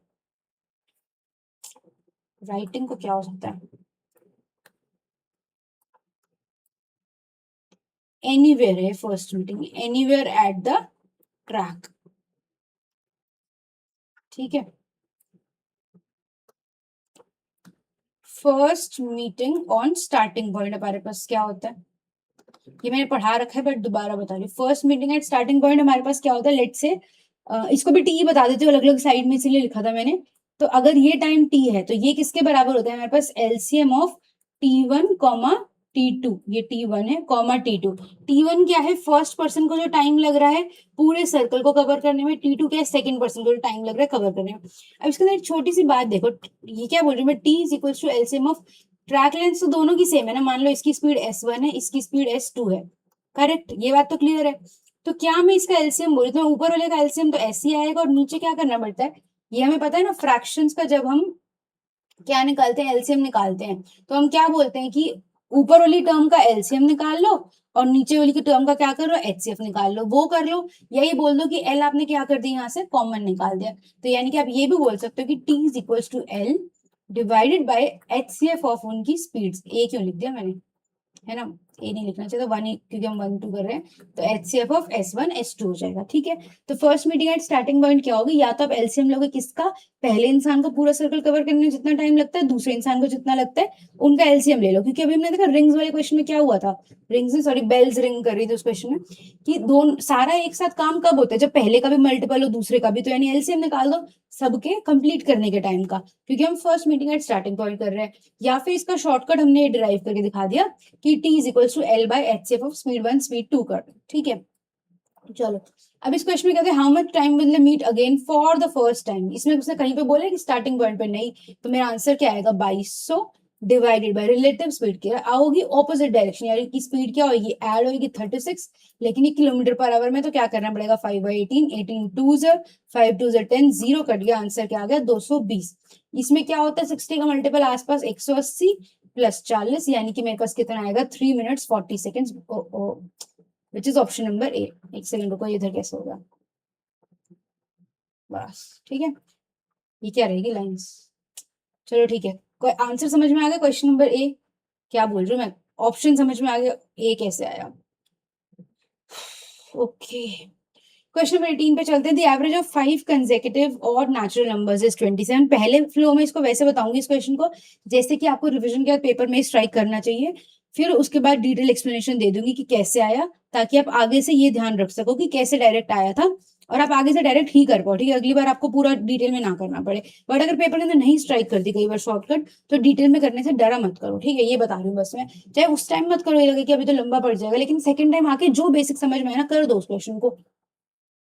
राइटिंग को क्या हो सकता है, एनीवेयर है first meeting, anywhere at the track ठीक है। First meeting on starting point हमारे पास क्या होता है, ये मैंने पढ़ा रखा है बट दोबारा बता रही हूँ। First meeting at starting point हमारे पास क्या होता है, लेट से इसको भी टी बता देती हूँ अलग अलग साइड में, इसीलिए लिखा था मैंने। तो अगर ये टाइम टी है तो ये किसके बराबर होता है हमारे पास, LCM of T1 comma T2, ये T1 है कॉमा T2। T1 क्या है, फर्स्ट पर्सन को जो टाइम लग रहा है पूरे सर्कल को कवर करने में, T2 क्या है सेकंड पर्सन को जो टाइम लग रहा है कवर करने में। अब इसके अंदर एक छोटी सी बात देखो, ये क्या बोल रही हूँ मैं, T is equal to LCM of track length, तो दोनों की सेम है ना, मान लो इसकी स्पीड S1 है इसकी स्पीड S2 है, करेक्ट, ये बात तो क्लियर है। तो क्या मैं इसका एलसीएम बोलूँ तो ऊपर वाले का एलसीएम तो ऐसे ही आएगा, और नीचे क्या करना पड़ता है, ये हमें पता है ना, फ्रैक्शंस का जब हम क्या निकालते हैं, एलसीएम निकालते हैं, तो हम क्या बोलते हैं कि ऊपर वाली टर्म का एलसीएम निकाल लो और नीचे वाली की टर्म का क्या करो, एचसीएफ निकाल लो, वो कर लो, या ये बोल दो कि एल आपने क्या कर दिया यहाँ से कॉमन निकाल दिया। तो यानी कि आप ये भी बोल सकते हो कि T is equal to L divided by HCF of उनकी स्पीड्स। ए क्यों लिख दिया मैंने, है ना, ए नहीं लिखना चाहिए, तो वन, क्योंकि हम 1 2 कर रहे हैं, तो एचसीएफ ऑफ S1 S2 हो जाएगा ठीक है। तो first meeting at starting point क्या होगी, या तो आप एलसीएम लोगे किसका, पहले इंसान को पूरा सर्कल कवर करने में जितना टाइम लगता है दूसरे इंसान को जितना लगता है उनका एलसीएम ले लो, क्योंकि अभी हमने देखा रिंग्स वाले क्वेश्चन में क्या हुआ था, रिंग्स में सॉरी बेल्स रिंग कर रही थी उस क्वेश्चन में, कि दोनों सारा एक साथ काम कब होता है, जब पहले का भी मल्टीपल हो दूसरे का भी, तो यानी एलसीएम निकाल दो सबके कंप्लीट करने के टाइम का, क्योंकि हम first meeting at starting point कर रहे हैं। या फिर इसका शॉर्टकट हमने डिराइव करके दिखा दिया कि T is equal to L by HCF of speed 1 speed 2 कर दो ठीक है। चलो अब इस क्वेश्चन में कहते हैं how much time will they meet again for the first time, इसमें उसने कहीं पे बोला है कि स्टार्टिंग पॉइंट पे नहीं, तो मेरा आंसर क्या आएगा 2200 डिवाइडेड बाय रिलेटिव स्पीड क्या आओगी, ऑपोजिट डायरेक्शन, यानी कि स्पीड क्या होगी, ऐड होगी 36, लेकिन ये किलोमीटर पर आवर में, तो क्या करना पड़ेगा 5/18, 18 2 5 2 10, जीरो कट गया, आंसर क्या आ गया 220। इसमें क्या होता है 60 का मल्टीपल आसपास 180 प्लस 40, यानी कि मेरे पास कितना आएगा 3 minutes 40 seconds, which is option number ए। एक सेकंड रुको, इधर कैसे होगा, बस ठीक है, ये क्या रहेगी लाइंस, चलो ठीक है। कोई आंसर समझ में आ गया क्वेश्चन नंबर ए, क्या बोल रही हूँ मैं, ऑप्शन समझ में आ गया, ए कैसे आया, ओके। क्वेश्चन नंबर 18 पे चलते हैं। द एवरेज ऑफ 5 कंसेक्यूटिव और नेचुरल नंबर्स इज 27। पहले फ्लो में इसको वैसे बताऊंगी इस क्वेश्चन को जैसे कि आपको रिवीजन के बाद पेपर में स्ट्राइक करना चाहिए, फिर उसके बाद डिटेल एक्सप्लेनेशन दे दूंगी कि कैसे आया, ताकि आप आगे से ये ध्यान रख सको कि कैसे डायरेक्ट आया था, और आप आगे से डायरेक्ट ही कर पाओ ठीक है, अगली बार आपको पूरा डिटेल में ना करना पड़े। बट अगर पेपर के अंदर नहीं स्ट्राइक करती कई बार शॉर्टकट, तो डिटेल में करने से डरा मत करो ठीक है, ये बता रही हूँ बस मैं, चाहे उस टाइम मत करो, ये लगे कि अभी तो लंबा पड़ जाएगा, लेकिन सेकंड टाइम आके जो बेसिक समझ में आया ना कर दो उस क्वेश्चन को,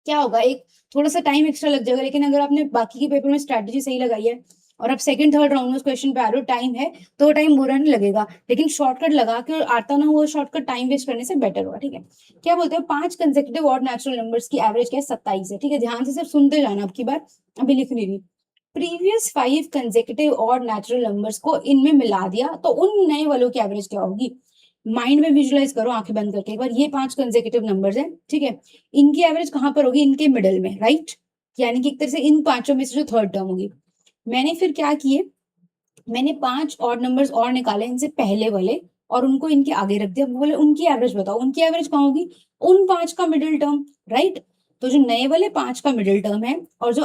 क्या होगा एक थोड़ा सा टाइम एक्स्ट्रा लग जाएगा, लेकिन अगर आपने बाकी के पेपर में स्ट्रैटेजी सही लगाई है और अब सेकंड थर्ड राउंड में क्वेश्चन पे आ रहे हो, टाइम है तो टाइम बुरा नहीं लगेगा, लेकिन शॉर्टकट लगा के आता ना वो शॉर्टकट टाइम वेस्ट करने से बेटर हुआ। ठीक है, क्या बोलते हैं, 5 कंसेक्यूटिव ऑड नेचुरल नंबर्स की एवरेज क्या है, 27 है। ठीक है, ध्यान से सिर्फ सुनते जाना अब की बार, अभी लिख नहीं रही। Previous 5 consecutive odd natural numbers को इनमें मिला दिया तो उन नए वालों की एवरेज क्या होगी। माइंड में विजुलाइज करो आंखें बंद करके एक बार, ये 5 कंसेक्यूटिव नंबर्स हैं। ठीक है, इनकी एवरेज कहां पर होगी, इनके मिडल में, राइट, यानी कि एक तरह से इन पांचों में से जो थर्ड टर्म होगी। मैंने फिर क्या किए, मैंने 5 ऑड नंबर्स और निकाले इनसे पहले वाले और उनको इनके आगे रख दिया, बोले उनकी एवरेज बताओ, उनकी एवरेज कहाँ होगी, उन 5 का मिडिल टर्म, राइट। तो जो नए वाले 5 का मिडिल टर्म है और जो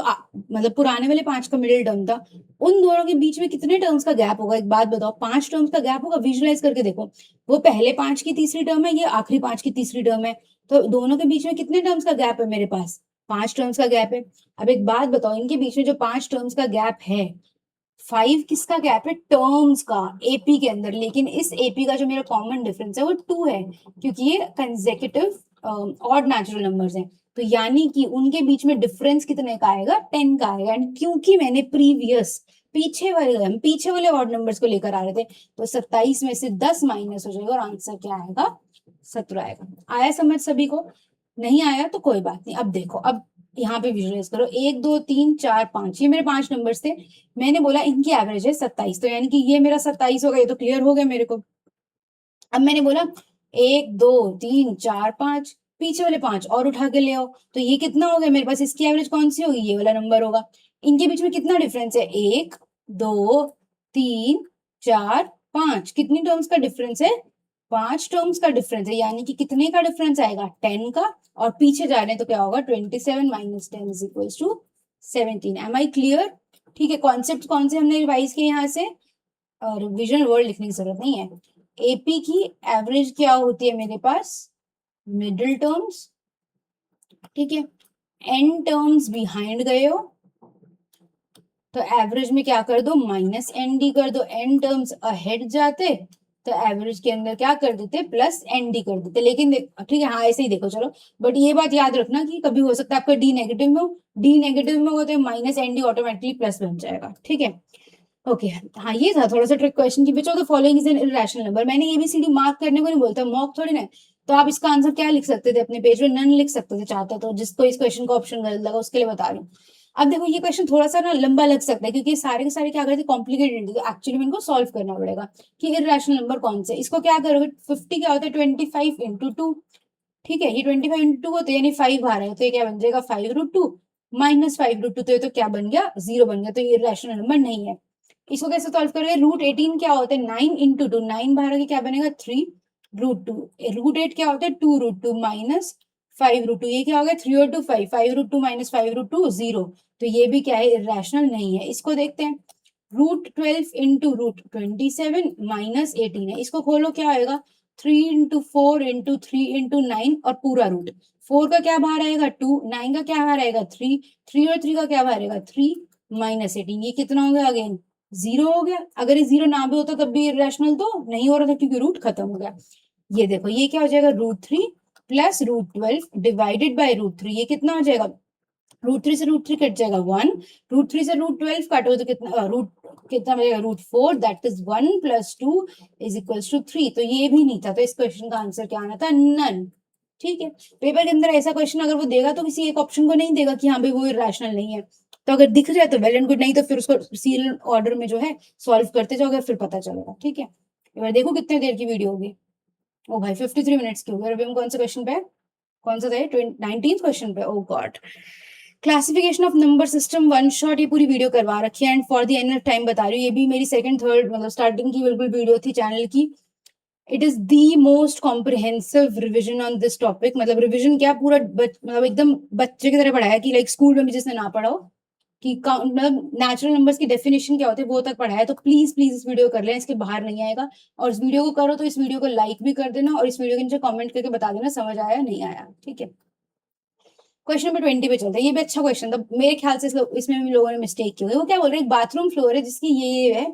मतलब पुराने वाले 5 का मिडिल टर्म था, उन दोनों के बीच में कितने टर्म्स का गैप होगा, एक बात बताओ, 5 टर्म्स का गैप होगा, विजुलाइज करके देखो, वो पहले 5 की तीसरी टर्म है, ये आखिरी 5 की तीसरी टर्म है, तो दोनों के बीच में कितने टर्म्स का गैप है, मेरे पास 5 टर्म्स का गैप है। अब एक बात बताओ, इनके बीच में जो 5 टर्म्स का गैप है, 5 किसका गैप है, टर्म्स का, एपी के अंदर, लेकिन इस एपी का जो मेरा कॉमन डिफरेंस है वो 2 है, क्योंकि ये कंसेक्यूटिव ऑड नेचुरल नंबर्स हैं, तो यानी कि उनके बीच में डिफरेंस कितने का आएगा, 10 का आएगा। एंड क्योंकि मैंने प्रीवियस पीछे वाले ऑड नंबर्स को लेकर आ रहे थे, तो 27 में से 10 माइनस हो जाएगा और आंसर क्या आएगा, 17 आएगा। आया समझ सभी को, नहीं आया तो कोई बात नहीं। अब देखो, अब यहाँ पे विजुअलाइज करो, 1 2 3 4 5, ये मेरे 5 नंबर्स थे, मैंने बोला इनकी एवरेज है 27, तो यानी कि ये मेरा 27 हो गया, ये तो क्लियर हो गया मेरे को। अब मैंने बोला 1 2 3 4 5, पीछे वाले 5 और उठा के ले आओ, तो ये कितना हो गया मेरे पास, इसकी एवरेज कौन सी होगी, ये वाला नंबर होगा। इनके बीच में कितना डिफरेंस है, 1 2 3 4 5, कितनी टर्म्स का डिफरेंस है, 5 टर्म्स का डिफरेंस है, यानी कि कितने का डिफरेंस आएगा, 10 का, और पीछे जा रहे हैं तो क्या होगा, 27 minus 10 is equal to 17। Am I clear. ठीक है, कॉन्सेप्ट कौन से हमने रिवाइज किए यहाँ से, और विजन वर्ड लिखने की जरूरत नहीं है। एपी की एवरेज क्या होती है मेरे पास, मिडिल टर्म्स, ठीक है, एन टर्म्स बिहाइंड गए हो तो एवरेज में क्या कर दो, माइनस एन डी कर दो, एन टर्म्स अहेड जाते तो एवरेज के अंदर क्या कर देते, प्लस एन डी कर देते। लेकिन ठीक है, हाँ ऐसे ही देखो चलो, बट ये बात याद रखना कि कभी हो सकता है आपका डी नेगेटिव में हो, डी नेगेटिव में हो तो minus n D automatically plus बन जाएगा। ठीक है, ओके हाँ, ये था थोड़ा सा ट्रिक क्वेश्चन की, which of the following is an irrational number. मैंने एबीसीडी मार्क करने को नहीं बोलता, मॉक थोड़ी ना, तो आप इसका आंसर क्या लिख सकते थे अपने पेज में, नन लिख सकते थे चाहता तो, जिसको इस क्वेश्चन का ऑप्शन गलत लगा उसके लिए बता रही हूँ। अब देखो ये क्वेश्चन थोड़ा सा ना लंबा लग सकता है, क्योंकि सारे के सारे क्या करते हैं, कॉम्प्लिकेटेड, तो एक्चुअली में इनको सॉल्व करना पड़ेगा कि इररेशनल नंबर कौन से। इसको क्या करोगे, 50 क्या होता है, 25 इंटू 2, ठीक है, ये 25 इंटू 2 होते हैं, यानी 5 आ रहे हैं, तो ये क्या बन जाएगा, 5√2 माइनस 5√2, तो ये तो क्या बन गया, 0 बन गया, तो ये इररेशनल नंबर नहीं है। इसको कैसे सॉल्व करोगे, √18 क्या होता है, 9 इंटू 2, 9 बाहर आके क्या बनेगा, 3√2, √8 क्या होता है, 2√2 माइनस 5√2, ये क्या हो गया, 3 और 2 5, 5√2 माइनस 5√2 0, तो ये भी क्या है, इररेशनल नहीं है। इसको देखते हैं, √12 इंटू √27 माइनस 18 है, इसको खोलो क्या आएगा, 3 इंटू 4 इंटू 3 इंटू 9 और पूरा रूट, 4 का क्या बाहर आएगा 2, 9 का क्या बाहर आएगा 3, 3 और 3 का क्या बाहर आएगा 3 माइनस 18, ये कितना हो गया, अगेन 0 हो गया। अगर ये 0 ना भी होता तब भी इररेशनल तो नहीं हो रहा था, क्योंकि रूट खत्म हो गया। ये देखो, ये क्या हो जाएगा, √3 प्लस √12 डिवाइडेड बाई √3, ये कितना हो जाएगा, √3 से √3 कट जाएगा 1, √3 से √12 काटो तो कितना रूट कितना बचेगा, √4, that is 1 plus 2 is equals to 3, तो ये भी नहीं था, तो इस क्वेश्चन का आंसर क्या आना था, नन। ठीक है, पेपर के अंदर ऐसा क्वेश्चन अगर वो देगा तो किसी एक ऑप्शन को नहीं देगा कि हाँ भाई वो इररेशनल नहीं है, तो अगर दिख जाए तो वेल एंड गुड, नहीं तो फिर उसको सीरियल ऑर्डर में जो है सॉल्व करते जाओगे, फिर पता चलेगा। ठीक है, एक बार देखो कितने देर की वीडियो होगी, ओ भाई 53 मिनट्स की होगी। अभी हम कौन से क्वेश्चन पे, कौन सा था, 19th क्वेश्चन पे, oh God, classification of number system one shot, ये पूरी वीडियो करवा रखी है, and for the end of time बता रही हूँ, ये भी मेरी सेकंड थर्ड मतलब स्टार्टिंग की बिल्कुल वीडियो थी चैनल की। It is the most comprehensive revision on this topic, मतलब रिविजन क्या, पूरा मतलब एकदम बच्चे की तरह पढ़ाया कि लाइक स्कूल में भी जिसने ना पढ़ा हो कि मतलब नेचुरल नंबर्स की डेफिनेशन क्या होती है वो तक पढ़ाया, तो प्लीज प्लीज इस वीडियो कर लें, इसके बाहर नहीं आएगा। और इस वीडियो को करो तो इस वीडियो को लाइक भी कर देना, और इस वीडियो के नीचे कमेंट करके बता देना समझ आया नहीं आया। ठीक है, क्वेश्चन नंबर 20 पे चलते हैं, ये भी अच्छा क्वेश्चन था मेरे ख्याल से, इसमें भी लोगों ने मिस्टेक की हुई है। वो क्या बोल रहे हैं, बाथरूम फ्लोर है जिसकी ये है,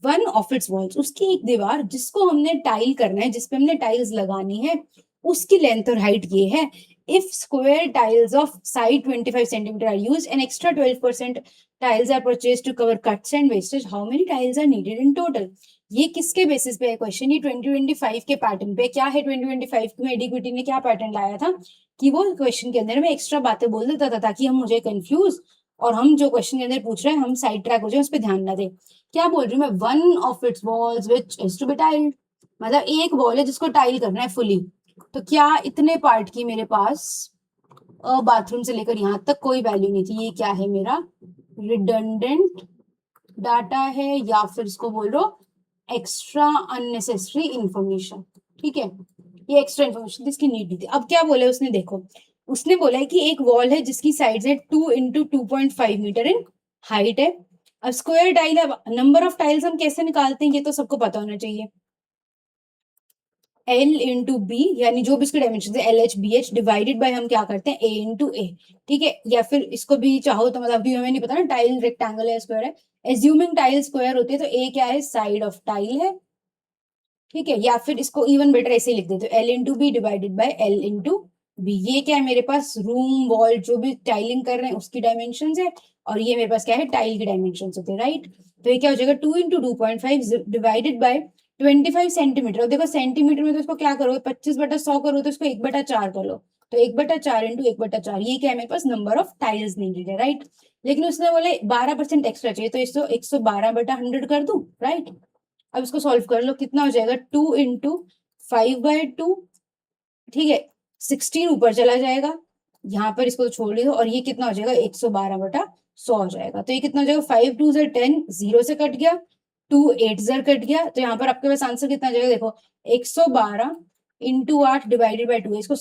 वन ऑफ इट्स वॉल्स, उसकी एक दीवार जिसको हमने टाइल करना है, जिसपे हमने टाइल्स लगानी है, उसकी लेंथ और हाइट ये है, If square tiles of side 25 centimeter are used, an extra 12% tiles are purchased to cover cuts and wastage. How many tiles are needed in total? ये किसके बेसिस पे है क्वेश्चन? ये 2025 के पैटर्न पे क्या है? 2025 में एडिक्विटी ने क्या पैटर्न लाया था कि वो क्वेश्चन के अंदर में एक्स्ट्रा बातें बोल देता था ताकि हम मुझे कंफ्यूज और हम जो क्वेश्चन के अंदर पूछ रहे हैं हम साइड ट्रैक हो जाए, उस पर ध्यान ना दे। क्या बोल रही हूँ मैं? One of its walls which is to be tiled, मतलब एक वॉल है जिसको टाइल करना है फुली। तो क्या इतने पार्ट की मेरे पास बाथरूम से लेकर यहाँ तक कोई वैल्यू नहीं थी? ये क्या है? मेरा रिडंडेंट डाटा है या फिर इसको बोलो एक्स्ट्रा अननेसेसरी इंफॉर्मेशन। ठीक है, ये एक्स्ट्रा इंफॉर्मेशन जिसकी नीड नहीं थी। अब क्या बोला उसने? देखो, उसने बोला है कि एक वॉल है जिसकी साइड है 2 इंटू 2.5 मीटर इन हाइट है। अब स्क्वायर टाइल है, नंबर ऑफ टाइल्स हम कैसे निकालते हैं ये तो सबको पता होना चाहिए। L इंटू बी, यानी जो भी इसके डायमेंशन है LH BH डिवाइडेड बाय हम क्या करते हैं A इंटू ए। ठीक है, या फिर इसको भी चाहो तो मतलब अभी हमें नहीं पता ना टाइल रेक्टेंगल है स्क्वायर है, एज्यूमिंग टाइल स्क्वायर होती है तो A क्या है? साइड ऑफ टाइल है। ठीक है, या फिर इसको इवन बेटर ऐसे लिख देते हो L into B divided by L into B. ये क्या है मेरे पास? रूम वॉल जो भी टाइलिंग कर रहे हैं उसकी डायमेंशन है, और ये मेरे पास क्या है? टाइल की डायमेंशन होते हैं, राइट। तो ये क्या हो जाएगा? 2 इंटू 2.5 डिवाइडेड बाय 25 सेंटीमीटर। देखो सेंटीमीटर में तो इसको क्या करोगे? 25/100 करो तो इसको 1/4 कर लो, तो 1/4 इंटू 1/4, ये क्या है मेरे पास? नंबर ऑफ टाइल्स नीडेड है, राइट। लेकिन उसने बोले 12% एक्स्ट्रा चाहिए, तो इसको 112/100 कर दूं, राइट। अब इसको सॉल्व कर लो, कितना हो जाएगा? 2 इंटू 5/2। ठीक है, 16 ऊपर चला जाएगा, यहाँ पर इसको छोड़ दो, और ये कितना हो जाएगा? 112/100 हो जाएगा। तो ये कितना हो जाएगा? 5 2 10, 0 से कट गया, 2 8 कट गया, तो यहाँ पर आपके पास आंसर कितना आ जाएगा? देखो 112 इंटू 8 डिवाइडेड बाई 2। इसको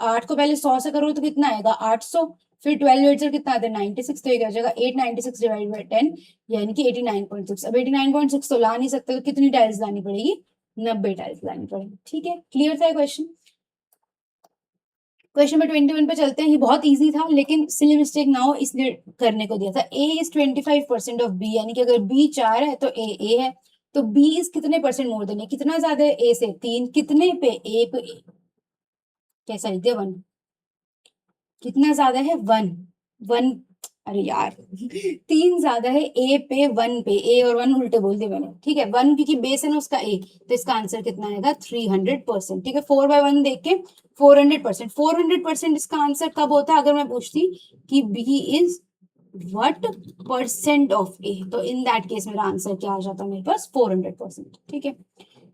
8 को पहले 100 से करो तो कितना आएगा? 800, फिर 12 8 कितना आता है? 96। तो ये क्या हो जाएगा? 896 डिवाइडेड बाई 10, यानी कि 89.6। अब 89.6 तो ला नहीं सकते, तो कितनी टाइल्स लानी पड़ेगी? 90 टाइल्स लानी पड़ेगी। ठीक है, क्लियर था क्वेश्चन? क्वेश्चन नंबर 21 पे चलते हैं। ये बहुत इजी था लेकिन सिली मिस्टेक ना हो इसलिए करने को दिया था। A इज 25% ऑफ B, यानी कि अगर B 4 है तो A है, तो B इज कितने परसेंट मोर देन? कितना ज्यादा है A से? 3। कितने पे? A पे। कैसा लिख दिया? 1। कितना ज्यादा है? 1। 1, अरे यार 3 ज्यादा है A पे 1 पे। A और 1 उल्टे बोल दिए मैंने। ठीक है, 1 क्योंकि बेस है ना उसका A, तो इसका आंसर कितना आएगा? 300%। ठीक है, 4/1 देख के 400%। 400% इसका आंसर कब होता है? अगर मैं पूछती कि B is what percent of A, तो इन दैट केस मेरा आंसर क्या आ जाता है मेरे पास? 400%। ठीक है,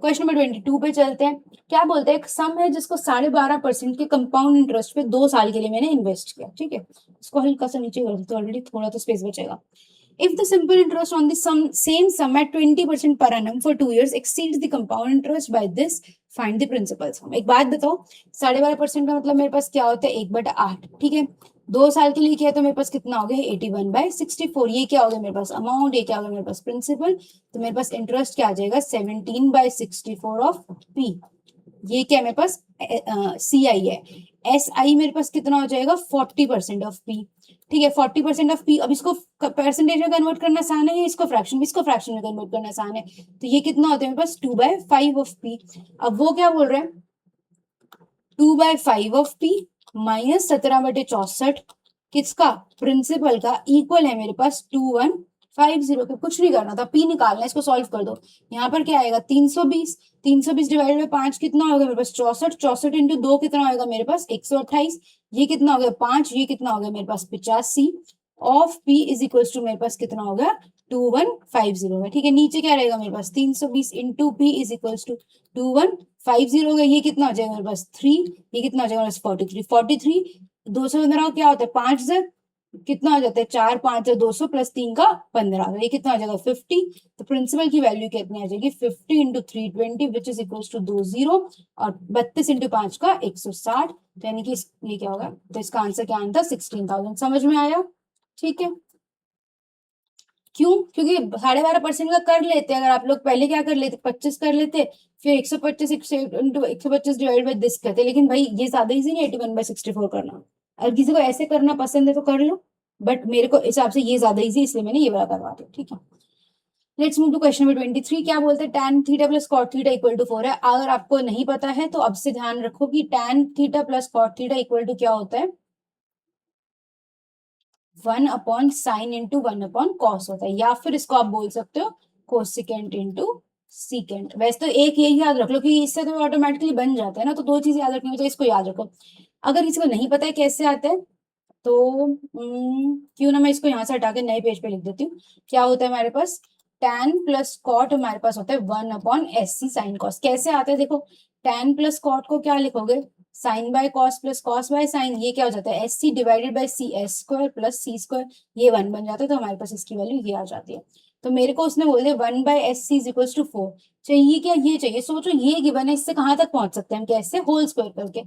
क्वेश्चन नंबर 22 पे चलते हैं। क्या बोलते हैं? एक सम है जिसको 12.5% के कंपाउंड इंटरेस्ट पे 2 साल के लिए मैंने इन्वेस्ट किया। ठीक है, इसको हल्का सा नीचे कर दो, ऑलरेडी थोड़ा तो स्पेस बचेगा। If the simple interest on the same sum at 20% per annum for 2 years exceeds the compound interest by this, find the principal sum। एक बात बताओ, 12.5% का मतलब मेरे पास क्या होता है? 1/8। ठीक है, 2 साल के लिए किया तो मेरे पास कितना हो गया? 81/64। ये क्या हो गया मेरे पास? अमाउंट। ये क्या हो गया मेरे पास? प्रिंसिपल। तो मेरे पास इंटरेस्ट क्या आ जाएगा? 17/64 ऑफ P। ये क्या है मेरे पास? CI है। SI मेरे पास कितना हो जाएगा? 40% ऑफ P। ठीक है, 40% ऑफ P। अब इसको परसेंटेज में कन्वर्ट करना आसान है या इसको फ्रैक्शन में कन्वर्ट करना आसान है? तो ये कितना होता है मेरे पास? 2/5 ऑफ P। अब वो क्या बोल रहे हैं? 2/5 ऑफ P माइनस 17/64 किसका? प्रिंसिपल का, इक्वल है मेरे पास 2150 के। कुछ नहीं करना था, P निकालना है, इसको सॉल्व कर दो। यहाँ पर क्या आएगा? 320। 320 डिवाइडेड बाय 5 कितना होगा मेरे पास? 64। 64 इंटू 2 कितना होगा मेरे पास? 128। ये कितना हो गया? 5। ये कितना हो गया मेरे पास? 85 of P is equal to मेरे पास कितना हो गया? 2150 है। ठीक है, नीचे क्या रहेगा मेरे पास? 320 into P is equal to 2150 हो गया। ये कितना हो जाएगा मेरे पास? 3। ये कितना हो जाएगा मेरे पास? 43। 43 215 क्या होता है? 5 कितना हो जाता है? 4 5 200 प्लस 3 का 15, तो ये कितना हो जाएगा? 50। तो प्रिंसिपल की वैल्यू कितनी आ जाएगी? 50 into 320 which is equal to 20, और 32 इंटू 5 का 160, तो यानी कि ये क्या होगा? तो इसका आंसर क्या आना था? 16,000। समझ में आया? ठीक है, क्यों? क्योंकि 12.5% का कर लेते। अगर आप लोग पहले क्या कर लेते? 25 कर लेते, फिर 125 इंटू 125 डिवाइड बाई दिस करते। लेकिन भाई ये ज्यादा इजी नहीं 81/64 करना। अगर किसी को ऐसे करना पसंद है तो कर लो, बट मेरे को हिसाब से ये ज्यादा इजी, इसलिए मैंने ये वाला करवा दिया। ठीक है, let's move to question number 23। क्या बोलते हैं, tan theta plus cot theta equal to 4 है। अगर आपको नहीं पता है तो अब से ध्यान रखो कि tan theta plus cot theta equal to क्या होता है, 1 upon sine into 1 upon cos होता है, या फिर इसको आप बोल सकते हो कोसिकेंट इंटू सीकेंट। वैसे तो एक यही याद रख लो कि इससे तो ऑटोमेटिकली बन जाता है ना, तो दो चीज याद रखनी चाहिए, इसको याद रखो। अगर किसी को नहीं पता है कैसे आता है तो क्यों ना मैं इसको यहाँ से हटा के नए पेज पे लिख देती हूँ। क्या होता है हमारे पास, tan प्लस कॉट हमारे पास होता है 1 upon S C sine cos. कैसे आता है देखो, tan प्लस कॉट को क्या लिखोगे, sine by cos plus cos by sine, ये क्या हो जाता है S C divided by C S square plus C square, ये 1 बन जाता है, तो हमारे पास इसकी वैल्यू ये आ जाती है। तो मेरे को उसने बोल दिया 1 by S C is equals to 4। चाहिए क्या, ये चाहिए। सोचो ये गिवन है, इससे कहाँ तक पहुंच सकते हैं हम, कैसे, होल स्क्वायर करके।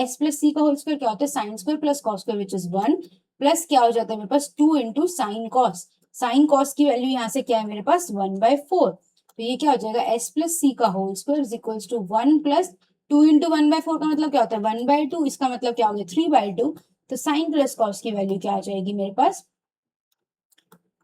एस प्लस सी का होल स्क्वायर क्या होता है, sine square plus cos square which is 1, plus क्या हो जाता है मेरे पास 2 into sine cos. Sine cos की वैल्यू यहाँ से क्या है मेरे पास 1/4, तो ये क्या हो जाएगा एस प्लस सी का whole square is equals to 1 plus 2 into 1/4 का मतलब क्या होता है 1/2, इसका मतलब क्या हो गया 3/2। तो साइन प्लस कॉस की वैल्यू क्या आ जाएगी मेरे पास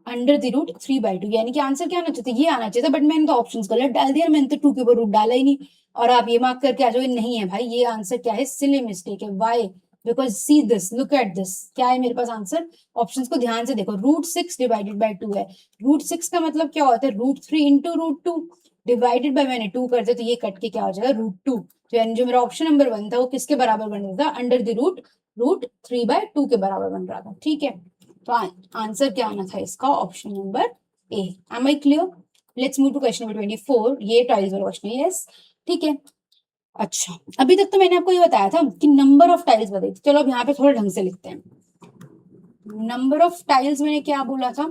अंडर द रूट 3/2, यानी कि आंसर क्या आना चाहिए, ये आना चाहिए था, बट मैंने तो ऑप्शंस गलत डाल दिया, मैंने तो 2 के ऊपर रूट डाला ही नहीं। और आप ये मार्क करके आ जाओगे नहीं है भाई, ये आंसर क्या है, सिली मिस्टेक है। Why, because see this, look at this, क्या है मेरे पास आंसर, ऑप्शंस को ध्यान से देखो, √6 डिवाइडेड बाय 2 है। √6 का मतलब क्या होता है √3 इंटू √2 डिवाइडेड बाय, मैंने 2 करते तो ये कट के क्या हो जाएगा √2। तो यानी जो मेरा ऑप्शन नंबर 1 था वो किसके बराबर बन रहा था, अंडर द रूट √3/2 के बराबर बन रहा था। ठीक है, तो आंसर क्या आना था इसका, option number A. Am I clear? Let's move to question number 24। ये टाइल्स वाला क्वेश्चन है, यस ठीक है। अच्छा, अभी तक तो मैंने आपको ये बताया था कि नंबर ऑफ टाइल्स बताई थी, चलो अब यहाँ पे थोड़ा ढंग से लिखते हैं। नंबर ऑफ टाइल्स मैंने क्या बोला था,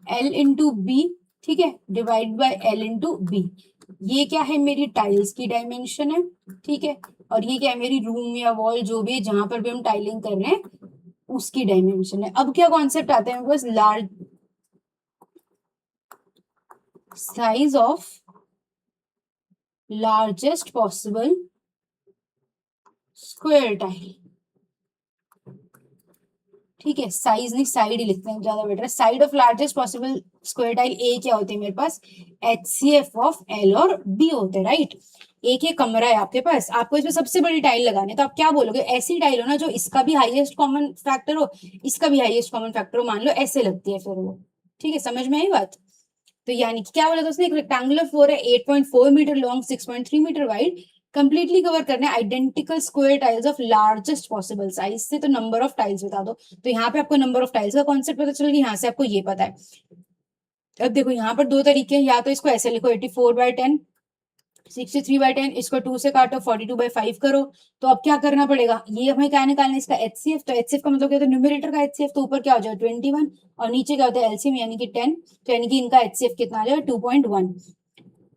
L इंटू बी, ठीक है, divide by L into B. ये क्या है, मेरी टाइल्स की डायमेंशन है, ठीक है, और ये क्या है, मेरी रूम या वॉल जो भी है जहां पर भी हम टाइलिंग कर रहे हैं उसकी डायमेंशन है। अब क्या कॉन्सेप्ट आता है मेरे पास, large size of largest possible square tile, ठीक है, साइज नहीं साइड ही लिखते हैं ज्यादा बेटर है। Side of largest possible square tile ए क्या होती है मेरे पास, HCF ऑफ L और B होते हैं, राइट। एक ये कमरा है आपके पास, आपको इसमें सबसे बड़ी टाइल लगानी है, तो आप क्या बोलोगे, ऐसी टाइल हो ना जो इसका भी हाईएस्ट कॉमन फैक्टर हो, इसका भी हाईएस्ट कॉमन फैक्टर हो, मान लो ऐसे लगती है फिर वो, ठीक है, समझ में आई बात। तो यानी कि क्या बोला था उसने, एक रेक्टेंगुलर फ्लोर है 8.4 metre long 6.3 metre wide, completely cover करने identical square tiles of largest possible size से, तो नंबर ऑफ टाइल्स बता दो। तो यहाँ पे आपको नंबर ऑफ टाइल्स का कॉन्सेप्ट पता चल गया, यहाँ से आपको ये पता है। अब देखो यहाँ पर दो तरीके हैं, या तो इसको ऐसे लिखो 84/10, 63/10, इसको 2 से काटो 42/5 करो। तो अब क्या करना पड़ेगा, ये हमें क्या निकालना है इसका HCF, तो HCF का मतलब क्या होता है न्यूमरेटर का HCF, तो ऊपर क्या हो जाएगा 21 और नीचे क्या होता है LCM यानी कि 10, तो यानी कि इनका HCF कितना आ जाएगा 2.1।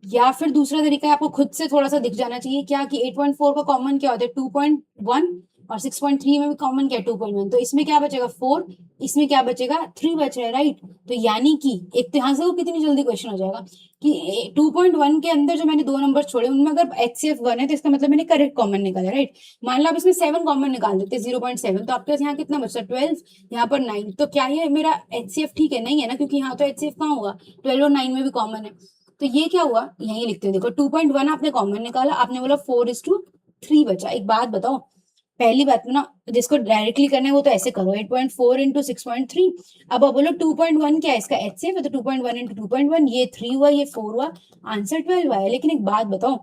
या फिर दूसरा तरीका है, आपको खुद से थोड़ा सा दिख जाना चाहिए क्या कि 8.4 का कॉमन क्या होता है 2.1 और 6.3 में भी कॉमन क्या है 2.1, तो इसमें क्या बचेगा 4, इसमें क्या बचेगा 3 बच रहा है, राइट। तो यानी कि एक तो यहाँ से वो कितनी जल्दी क्वेश्चन हो जाएगा कि 2.1 के अंदर जो मैंने दो नंबर छोड़े उनमें अगर HCF 1 है तो इसका मतलब मैंने करेक्ट कॉमन निकाला, राइट। मान लो आप इसमें 7 कॉमन निकाल देते 0.7, तो आपके पास यहाँ कितना बचता 12, यहाँ पर 9, तो क्या ये मेरा HCF ठीक है, नहीं है ना, क्योंकि यहाँ तो HCF कहाँ होगा 12 और 9 में भी कॉमन है। तो ये क्या हुआ, यही लिखते हैं देखो 2.1 आपने कॉमन निकाला, आपने बोला 4:3 बचा। एक बात बताओ, पहली बात में ना जिसको डायरेक्टली करना है वो तो ऐसे करो 8.4 इंटू 6.3। अब आप बोलो 2.1 क्या है इसका HCF है, तो 2.1 इंटू 2.1, ये 3 हुआ ये 4 हुआ, आंसर 12 आया। लेकिन एक बात बताओ,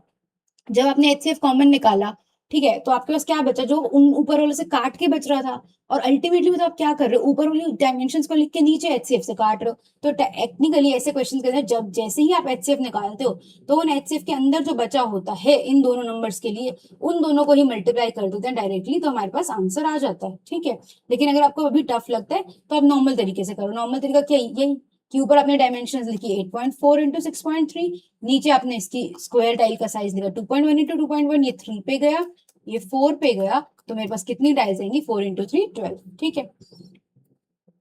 जब आपने HCF कॉमन निकाला, ठीक है, तो आपके पास क्या बचा, जो उन ऊपर वाले से काट के बच रहा था, और अल्टीमेटली तो आप क्या कर रहे हो, ऊपर वाली डायमेंशंस को लिख के नीचे HCF से काट रहे हो। तो टेक्निकली ऐसे क्वेश्चन के अंदर जब जैसे ही आप HCF निकालते हो तो उन HCF के अंदर जो बचा होता है इन दोनों नंबर्स के लिए, उन दोनों को ही मल्टीप्लाई कर देते हैं डायरेक्टली, तो हमारे पास आंसर आ जाता है, ठीक है। लेकिन अगर आपको अभी टफ लगता है तो आप नॉर्मल तरीके से करो। नॉर्मल तरीका क्या, यही कि ऊपर आपने डायमेंशन लिखी 8.4 इंटू 6.3, नीचे आपने इसकी स्क्वायर टाइल का साइज लिखा 2.1 इंटू 2.1, ये 3 पे गया, ये 4 पे गया, तो मेरे पास कितनी टाइल्स आएंगी 4 इंटू 3 12, ठीक है।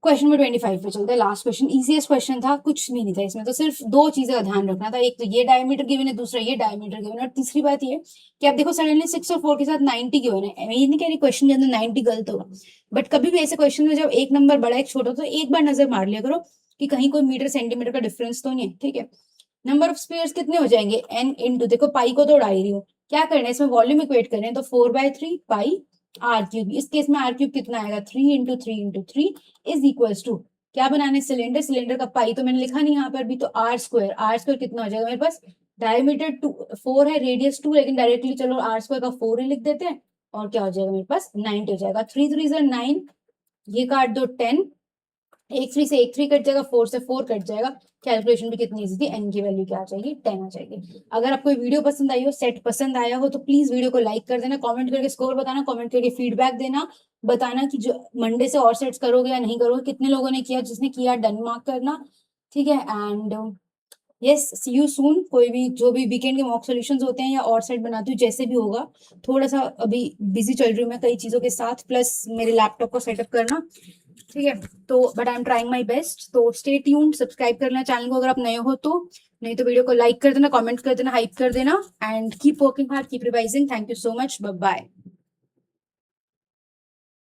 क्वेश्चन नंबर 25 पे चलते हैं, लास्ट क्वेश्चन, इजीएस्ट क्वेश्चन था, कुछ भी नहीं था इसमें, तो सिर्फ दो चीजें का ध्यान रखना था, एक तो ये डायमीटर गिवन है, दूसरा ये डायमीटर गिवन है, और तीसरी बात ये कि आप देखो सडनली 6 और 4 के साथ 90 गिवन है। मैं ये नहीं कह रही क्वेश्चन के अंदर 90 गलत होगा, बट कभी भी ऐसे क्वेश्चन में जब एक नंबर बड़ा एक छोटा तो एक बार नजर मार लिया करो कि कहीं कोई मीटर सेंटीमीटर का डिफरेंस तो नहीं है, ठीक है। नंबर ऑफ स्पेयर्स कितने हो जाएंगे, n इंटू, देखो पाई को तो उड़ा ही रही हूँ, क्या करना है इसमें वॉल्यूम इक्वेट करें हैं, तो 4/3 पाई आर क्यूब, इस केस में आर क्यूब कितना आएगा 3 इज इक्वल्स टू, क्या बनाने सिलेंडर, सिलेंडर का पाई तो मैंने लिखा नहीं यहाँ पर भी, तो आर स्क्वायर कितना हो जाएगा मेरे पास, डायमीटर 4 है, रेडियस 2, लेकिन डायरेक्टली चलो आर स्क्वायर का 4 ही लिख देते हैं, और क्या हो जाएगा मेरे पास 90 हो जाएगा, 3 3 9, ये काट दो 10, एक 3 से एक 3 कट जाएगा, 4 से 4 कट जाएगा, कैलकुलेशन भी कितनी इजी थी, एन की वैल्यू क्या आ जाएगी 10 आ जाएगी। अगर आपको वीडियो पसंद आई हो, सेट पसंद आया हो, तो प्लीज वीडियो को लाइक कर देना, कमेंट करके स्कोर बताना, कमेंट करके फीडबैक देना, बताना कि जो मंडे से और सेट्स करोगे या नहीं करोगे, कितने लोगों ने किया, जिसने किया डन मार्क करना, ठीक है। And yes, see you soon. कोई भी जो भी वीकेंड के मॉक सॉल्यूशंस होते हैं या और सेट बनाती हूँ, जैसे भी होगा, थोड़ा सा अभी बिजी चल रही हूँ मैं कई चीजों के साथ, प्लस मेरे लैपटॉप को सेटअप करना, ठीक है। तो but I am trying my best, तो स्टे ट्यून्ड, सब्सक्राइब करना चैनल को अगर आप नए हो तो, नहीं तो वीडियो को लाइक कर देना, कमेंट कर देना, हाइप कर देना, and keep working hard, keep revising. Thank you so much, bye bye.